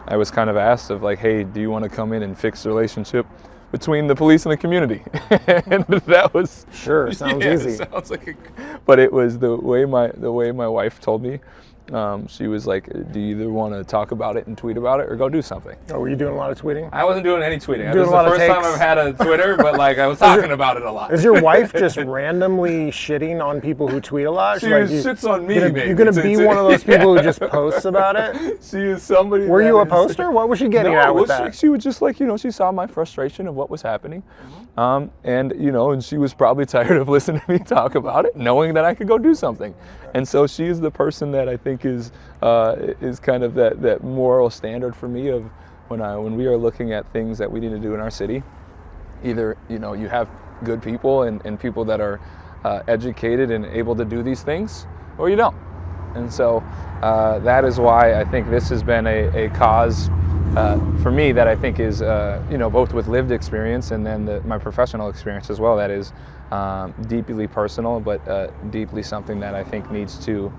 I was kind of asked of like, hey, do you want to come in and fix the relationship between the police and the community? And that was Sure, sounds easy. Sounds like but it was the way my wife told me. She was like, do you either want to talk about it and tweet about it or go do something? Oh, were you doing a lot of tweeting? I wasn't doing any tweeting. Doing This is the first time I've had a Twitter, but like I was talking about it a lot. Is your wife just randomly shitting on people who tweet a lot? She shits on me, You're going to be one of those people who just posts about it? She is somebody. Were you a poster? What was she getting at with that? She was just like, she saw my frustration of what was happening. And she was probably tired of listening to me talk about it, knowing that I could go do something. And so she is the person that I think is kind of that moral standard for me of when we are looking at things that we need to do in our city. Either you have good people and people that are educated and able to do these things, or you don't. And so that is why I think this has been a cause for me that I think is both with lived experience and then my professional experience as well. That is deeply personal, but deeply something that I think needs to,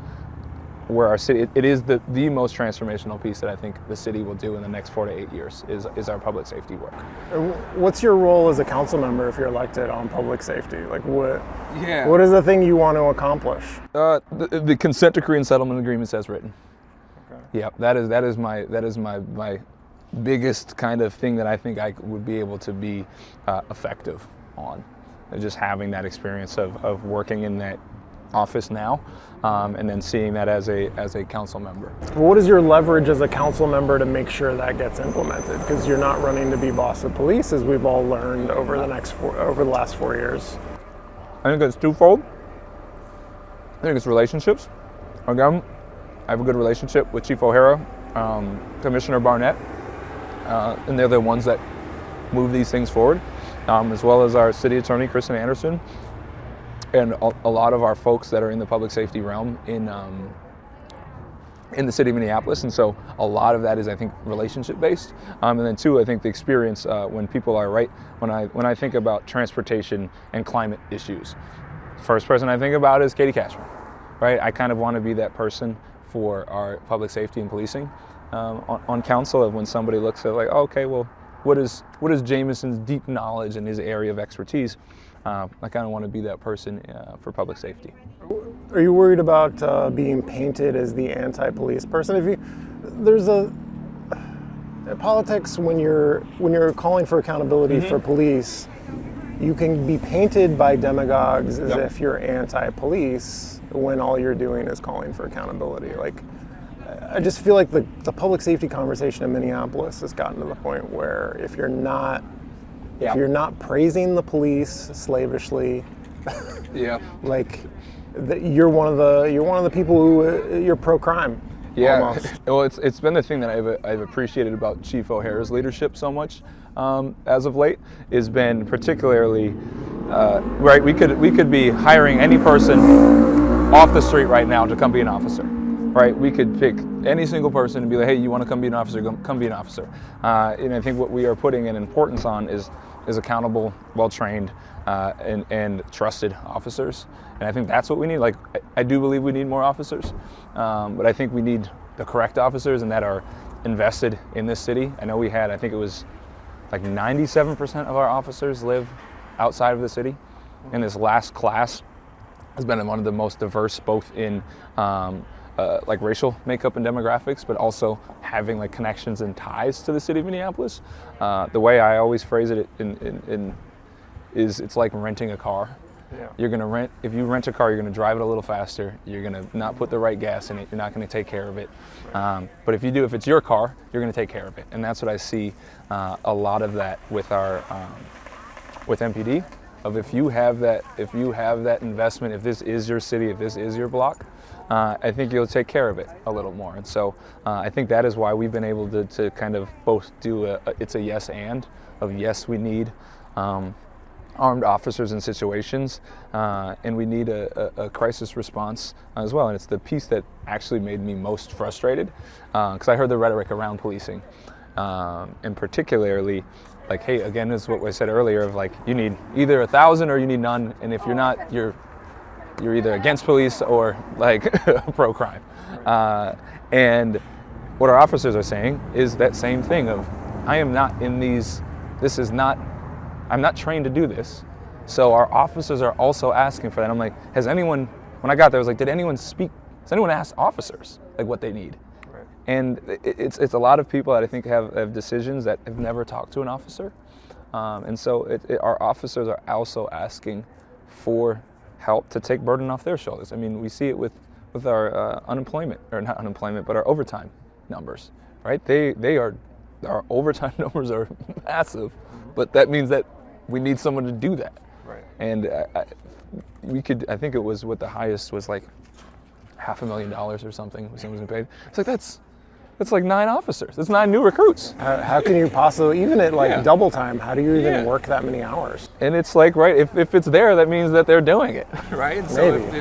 where our city, it is the most transformational piece that I think the city will do in the next 4 to 8 years is our public safety work. What's your role as a council member if you're elected on public safety? Like what is the thing you want to accomplish? The consent decree and settlement agreements as written. Okay. Yeah, that is my biggest kind of thing that I think I would be able to be effective on. Just having that experience of working in that office now, and then seeing that as a council member. What is your leverage as a council member to make sure that gets implemented? Because you're not running to be boss of police, as we've all learned over the last 4 years. I think it's twofold. I think it's relationships. Again, I have a good relationship with Chief O'Hara, Commissioner Barnett, and they're the ones that move these things forward, as well as our city attorney, Kristen Anderson, and a lot of our folks that are in the public safety realm in the city of Minneapolis. And so a lot of that is, I think, relationship based. And then two, I think the experience when people are when I think about transportation and climate issues, first person I think about is Katie Kasper, right? I kind of want to be that person for our public safety and policing on council, of when somebody looks at like, oh, okay, well, what is Jamison's deep knowledge in his area of expertise? I kind of want to be that person for public safety. Are you worried about being painted as the anti-police person? There's politics when you're calling for accountability for police, you can be painted by demagogues as if you're anti-police when all you're doing is calling for accountability. Like, I just feel like the public safety conversation in Minneapolis has gotten to the point where if you're not praising the police slavishly, like you're one of the people who you're pro-crime. Yeah, almost. Well, it's been the thing that I've appreciated about Chief O'Hara's leadership so much as of late, has been particularly right. We could be hiring any person off the street right now to come be an officer. Right, we could pick any single person and be like, hey, you want to come be an officer? Come be an officer. And I think what we are putting an importance on is accountable, well-trained, and trusted officers. And I think that's what we need. Like, I do believe we need more officers, but I think we need the correct officers and that are invested in this city. I know I think it was like 97% of our officers live outside of the city. And this last class has been one of the most diverse, both in like racial makeup and demographics, but also having like connections and ties to the city of Minneapolis. The way I always phrase it is it's like renting a car. You're going to rent, if you rent a car, you're going to drive it a little faster. You're going to not put the right gas in it. You're not going to take care of it. But if you do, if it's your car, you're going to take care of it. And that's what I see a lot of that with our, with MPD, of if you have that investment, if this is your city, if this is your block, I think you'll take care of it a little more. And so I think that is why we've been able to kind of both do it's a yes and, of yes, we need armed officers in situations, and we need a crisis response as well. And it's the piece that actually made me most frustrated, because I heard the rhetoric around policing, and particularly, like, hey, again, is what I said earlier, of like, you need either 1,000 or you need none, and if you're not, you're either against police or like pro-crime. And what our officers are saying is that same thing of, I am not in these, this is not, I'm not trained to do this. So our officers are also asking for that. I'm like, has anyone, when I got there, I was like, did anyone speak, has anyone asked officers like what they need? Right. And it's a lot of people that I think have decisions that have never talked to an officer. And so our officers are also asking for help to take burden off their shoulders. I mean, we see it with our unemployment, or not unemployment, but our overtime numbers, right? Our overtime numbers are massive, but that means that we need someone to do that. Right. And I think it was, what the highest was, like $500,000 or something was paid. It's like, that's like 9 officers. That's 9 new recruits. How can you possibly, even at like double time, how do you even work that many hours? And it's like, right, if it's there, that means that they're doing it, right?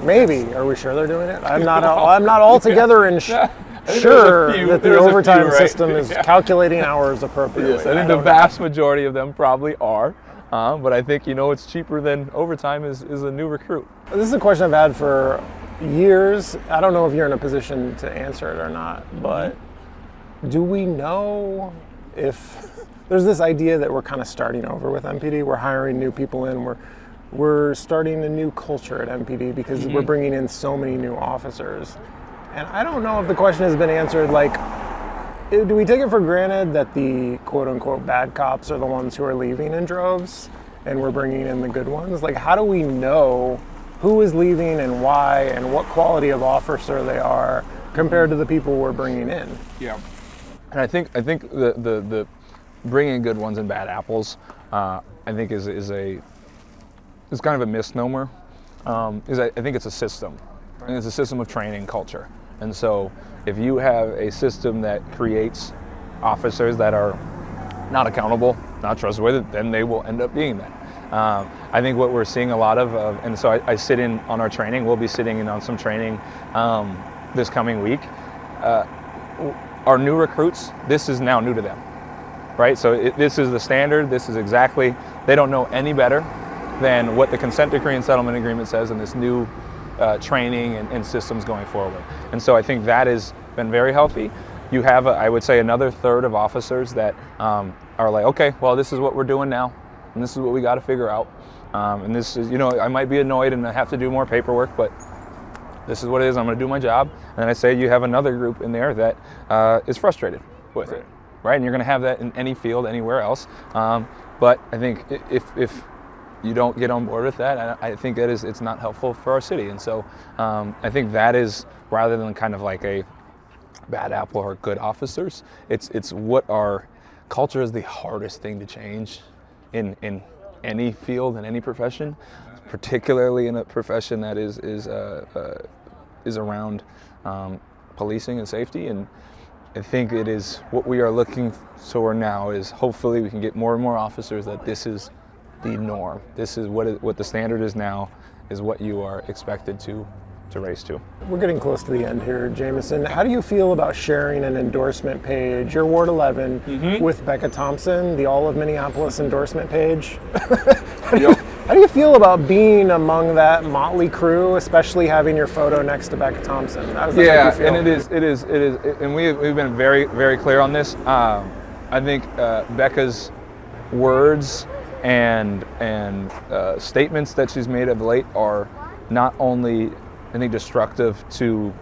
Maybe. Are we sure they're doing it? I'm not altogether sure that the overtime system is calculating hours appropriately. Yes, I think the vast majority of them probably are. But I think, it's cheaper than overtime is a new recruit. This is a question I've had for years. I don't know if you're in a position to answer it or not, but do we know if there's this idea that we're kind of starting over with MPD? We're hiring new people in. We're starting a new culture at MPD because we're bringing in so many new officers. And I don't know if the question has been answered, like, do we take it for granted that the quote-unquote bad cops are the ones who are leaving in droves and we're bringing in the good ones? Like, how do we know who is leaving and why and what quality of officer they are compared to the people we're bringing in? Yeah. And I think the bringing good ones and bad apples, I think is kind of a misnomer. I think it's a system. And it's a system of training culture. And so if you have a system that creates officers that are not accountable, not trustworthy, then they will end up being that. I think what we're seeing a lot of, and so I sit in on our training, we'll be sitting in on some training this coming week. Our new recruits, this is now new to them, right? So this is the standard, this is exactly, they don't know any better than what the consent decree and settlement agreement says in this new training and systems going forward. And so I think that has been very healthy. You have, I would say, another third of officers that are like, okay, well, this is what we're doing now, and this is what we got to figure out. And this is, I might be annoyed and I have to do more paperwork, but this is what it is. I'm going to do my job. And then I say you have another group in there that is frustrated with it, right? And you're going to have that in any field, anywhere else. But I think if you don't get on board with that, I think it's not helpful for our city. And so I think that is, rather than kind of like a bad apple or good officers, it's what our culture is the hardest thing to change in any field, in any profession, particularly in a profession that is around policing and safety. And I think it is what we are looking for now is hopefully we can get more and more officers that this is the norm. This is what the standard is now, is what you are expected to race to. We're getting close to the end here, Jamison. How do you feel about sharing an endorsement page, your Ward 11, with Becca Thompson, the All of Minneapolis endorsement page? How do you feel about being among that motley crew, especially having your photo next to Becca Thompson? How does that make you feel? And it is, and we've been very, very clear on this. I think Becca's words and statements that she's made of late are not only, I think, destructive to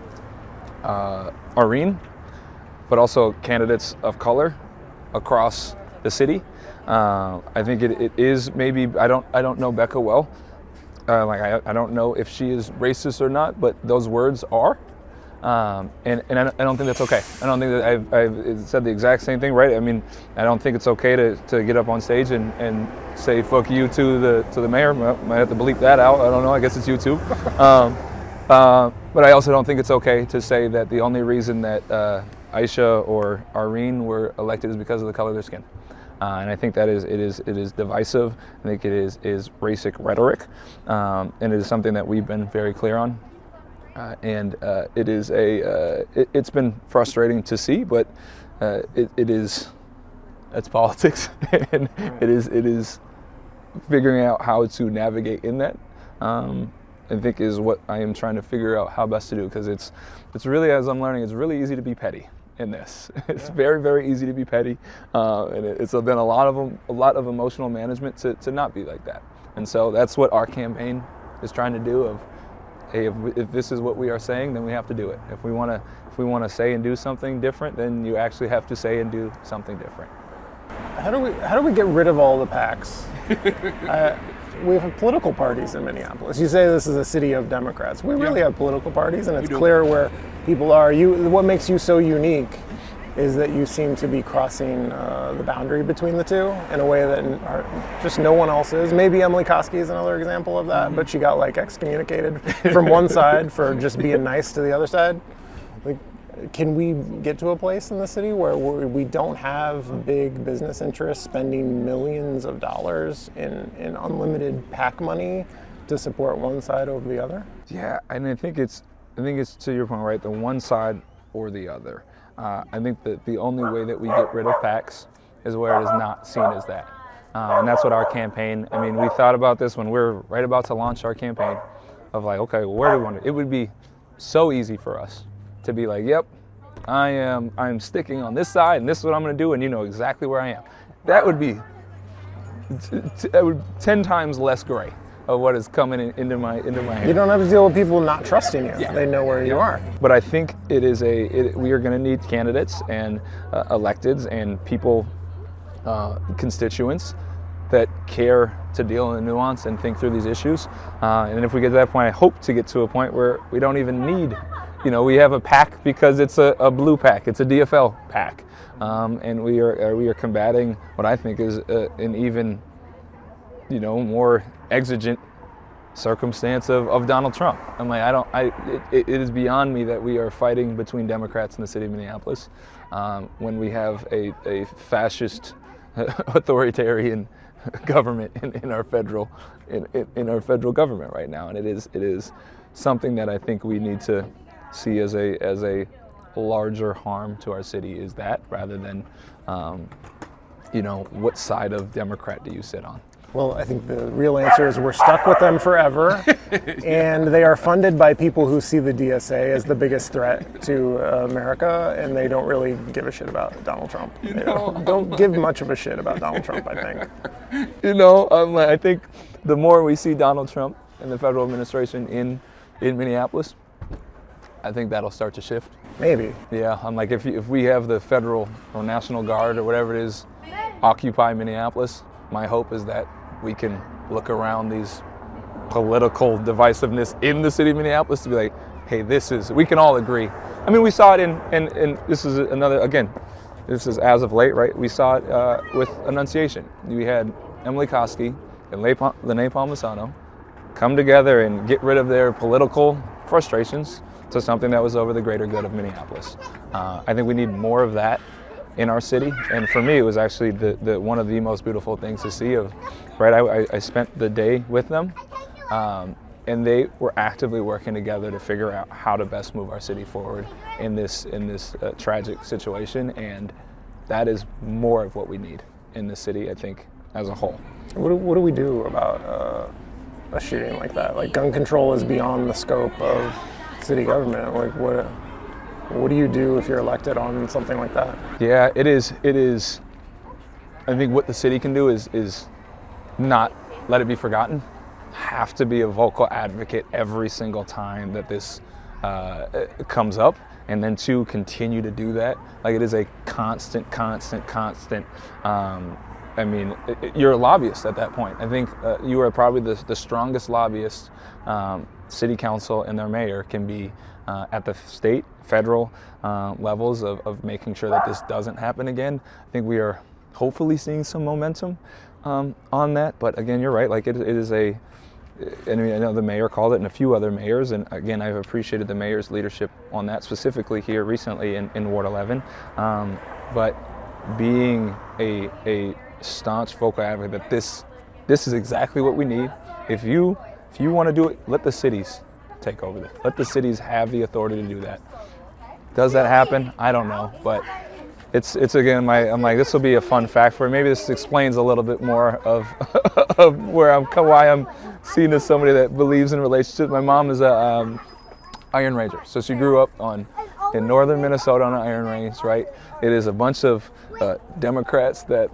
Irene, but also candidates of color across the city. I think it is maybe, I don't know Becca well, I don't know if she is racist or not, but those words are. And I don't think that's okay. I don't think that I've said the exact same thing, right? I mean, I don't think it's okay to get up on stage and say "fuck you" to the mayor. Might have to bleep that out. I don't know. I guess it's YouTube. But I also don't think it's okay to say that the only reason that Aisha or Irene were elected is because of the color of their skin. And I think that it is divisive. I think it is racist rhetoric, and it is something that we've been very clear on. It's been frustrating to see, but it's politics, and it is figuring out how to navigate in that. I think is what I am trying to figure out how best to do, because it's really, as I'm learning, it's really easy to be petty in this. It's very, very easy to be petty, and it's been a lot of emotional management to not be like that. And so that's what our campaign is trying to do. Of hey, if this is what we are saying, then we have to do it. If we want to say and do something different, then you actually have to say and do something different. How do we get rid of all the PACs? We have political parties in Minneapolis. You say this is a city of Democrats. We really have political parties, and it's clear where people are. What makes you so unique is that you seem to be crossing the boundary between the two in a way that just no one else is. Maybe Emily Koski is another example of that, but she got like excommunicated from one side for just being nice to the other side. Like, can we get to a place in the city where we don't have big business interests spending millions of dollars in unlimited PAC money to support one side over the other? Yeah, and I think it's to your point, right? The one side or the other. I think that the only way that we get rid of PACs is where it is not seen as that. And that's what our campaign, I mean, we thought about this when we were right about to launch our campaign of like, okay, well, where do we want to? It would be so easy for us to be like, yep, I'm sticking on this side and this is what I'm going to do, and you know exactly where I am. That would be 10 times less gray of what is coming into my head. You don't have to deal with people not trusting you. Yeah. They know where you are. But I think we are going to need candidates and electeds and people, constituents that care to deal in the nuance and think through these issues. And if we get to that point, I hope to get to a point where we don't even need, we have a PAC because it's a blue PAC, it's a DFL PAC. And we are combating what I think is an even, more exigent circumstance of Donald Trump. I'm like, it is beyond me that we are fighting between Democrats in the city of Minneapolis when we have a fascist authoritarian government in our federal government right now. And it is something that I think we need to see as a larger harm to our city, is that, rather than what side of Democrat do you sit on? Well, I think the real answer is we're stuck with them forever, and they are funded by people who see the DSA as the biggest threat to America, and they don't really give a shit about Donald Trump. They don't give much of a shit about Donald Trump, I think. I think the more we see Donald Trump and the federal administration in Minneapolis, I think that'll start to shift. Maybe. Yeah, I'm like, if we have the federal or National Guard or whatever it is occupy Minneapolis, my hope is that we can look around these political divisiveness in the city of Minneapolis to be like, hey, we can all agree. I mean, we saw it in this is another, again, this is as of late, right? We saw it with Annunciation. We had Emily Koski and Lene Palmisano come together and get rid of their political frustrations to something that was over the greater good of Minneapolis. I think we need more of that in our city, and for me, it was actually the one of the most beautiful things to see. I spent the day with them, and they were actively working together to figure out how to best move our city forward in this tragic situation, and that is more of what we need in the city, I think, as a whole. What do we do about a shooting like that? Like, gun control is beyond the scope of city government. Like, what do you do if you're elected on something like that? Yeah, it is. I think what the city can do is not let it be forgotten. Have to be a vocal advocate every single time that this comes up, and then to continue to do that. Like, it is a constant I mean, you're a lobbyist at that point. I think you are probably the strongest lobbyist city council and their mayor can be at the state, federal levels of making sure that this doesn't happen again. I think we are hopefully seeing some momentum on that. But again, you're right. Like it is I know the mayor called it and a few other mayors. And again, I've appreciated the mayor's leadership on that specifically here recently in Ward 11. But being a staunch vocal advocate that this is exactly what we need. If you want to do it, let the cities take over this. Let the cities have the authority to do that. Does that happen? I don't know, but it's again I'm like, this will be a fun fact for me. Maybe this explains a little bit more of of why I'm seen as somebody that believes in relationships. My mom is a Iron Ranger, so she grew up in northern Minnesota on an Iron Range, right? It is a bunch of Democrats that,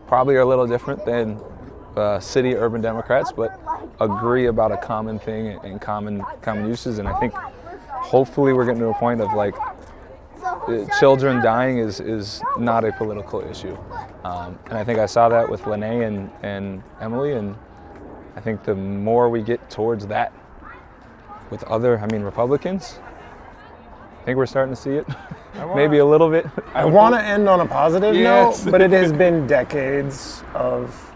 probably are a little different than city urban Democrats, but agree about a common thing and common uses. And I think hopefully we're getting to a point of like children dying is not a political issue. And I think I saw that with Lene and Emily, and I think the more we get towards that with other, Republicans, I think we're starting to see it. Maybe a little bit. I want to end on a positive Yes. note, but it has been decades of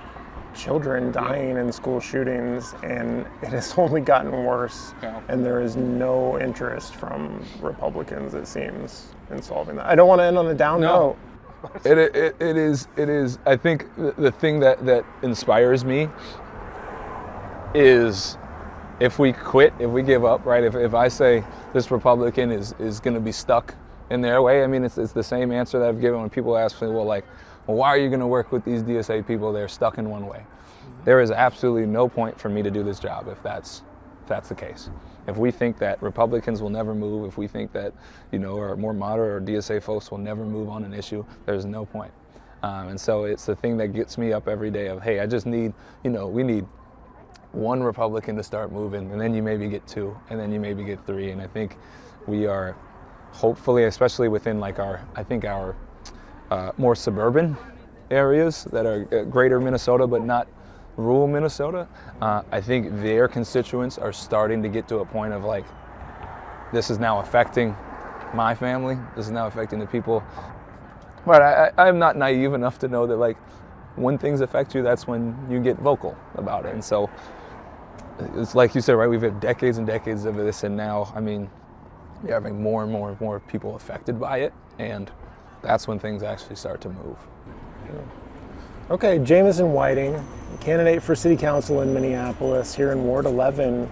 children dying in school shootings, and it has only gotten worse. Yeah. And there is no interest from Republicans, it seems, in solving that. I don't want to end on a down note. It is. I think the thing that inspires me is if we quit, if we give up, right? If I say this Republican is going to be stuck in their way, it's the same answer that I've given when people ask me, well, why are you going to work with these DSA people? They're stuck in one way. There is absolutely no point for me to do this job if that's the case. If we think that Republicans will never move, if we think that, or more moderate or DSA folks will never move on an issue, there's no point. And so it's the thing that gets me up every day of, hey, I just need, we need one Republican to start moving, and then you maybe get two, and then you maybe get three. And I think we are hopefully, especially within our more suburban areas that are greater Minnesota, but not rural Minnesota, I think their constituents are starting to get to a point of this is now affecting my family, this is now affecting the people. But I'm not naive enough to know that when things affect you, that's when you get vocal about it. And so it's like you said, right, we've had decades and decades of this, and now, you're having more and more and more people affected by it, and that's when things actually start to move. Okay, Jamison Whiting, candidate for City Council in Minneapolis, here in Ward 11.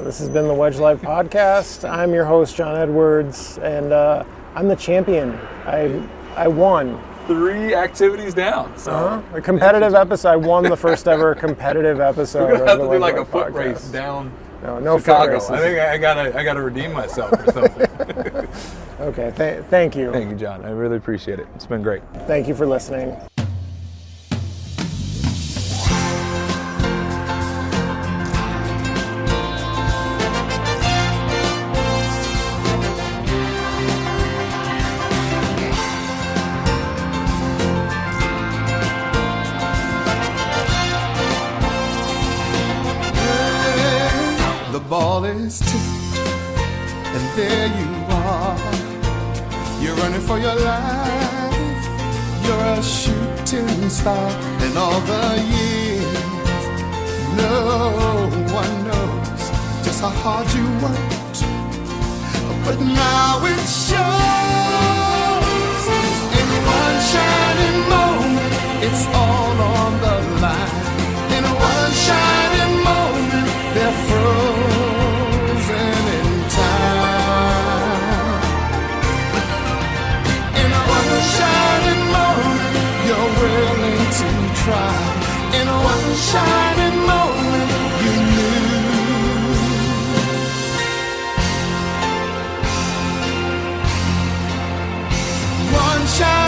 This has been the Wedge Live podcast. I'm your host, John Edwards, and I'm the champion. I won. 3 activities down. So A competitive episode. I won the first ever competitive episode. we're gonna have of to the do Wedge a Live foot podcast. race down No Chicago. foot races. I think I gotta redeem myself or something. Okay, thank you. Thank you, John. I really appreciate it. It's been great. Thank you for listening. The ball is tipped, and there you are. You're running for your life. You're a shooting star. In all the years, no one knows just how hard you worked. But now it shows. In one shining moment, it's all on the line. In one shining moment, they're frozen in time. In one shining moment, you're willing to try. In one shining moment, you knew. One shining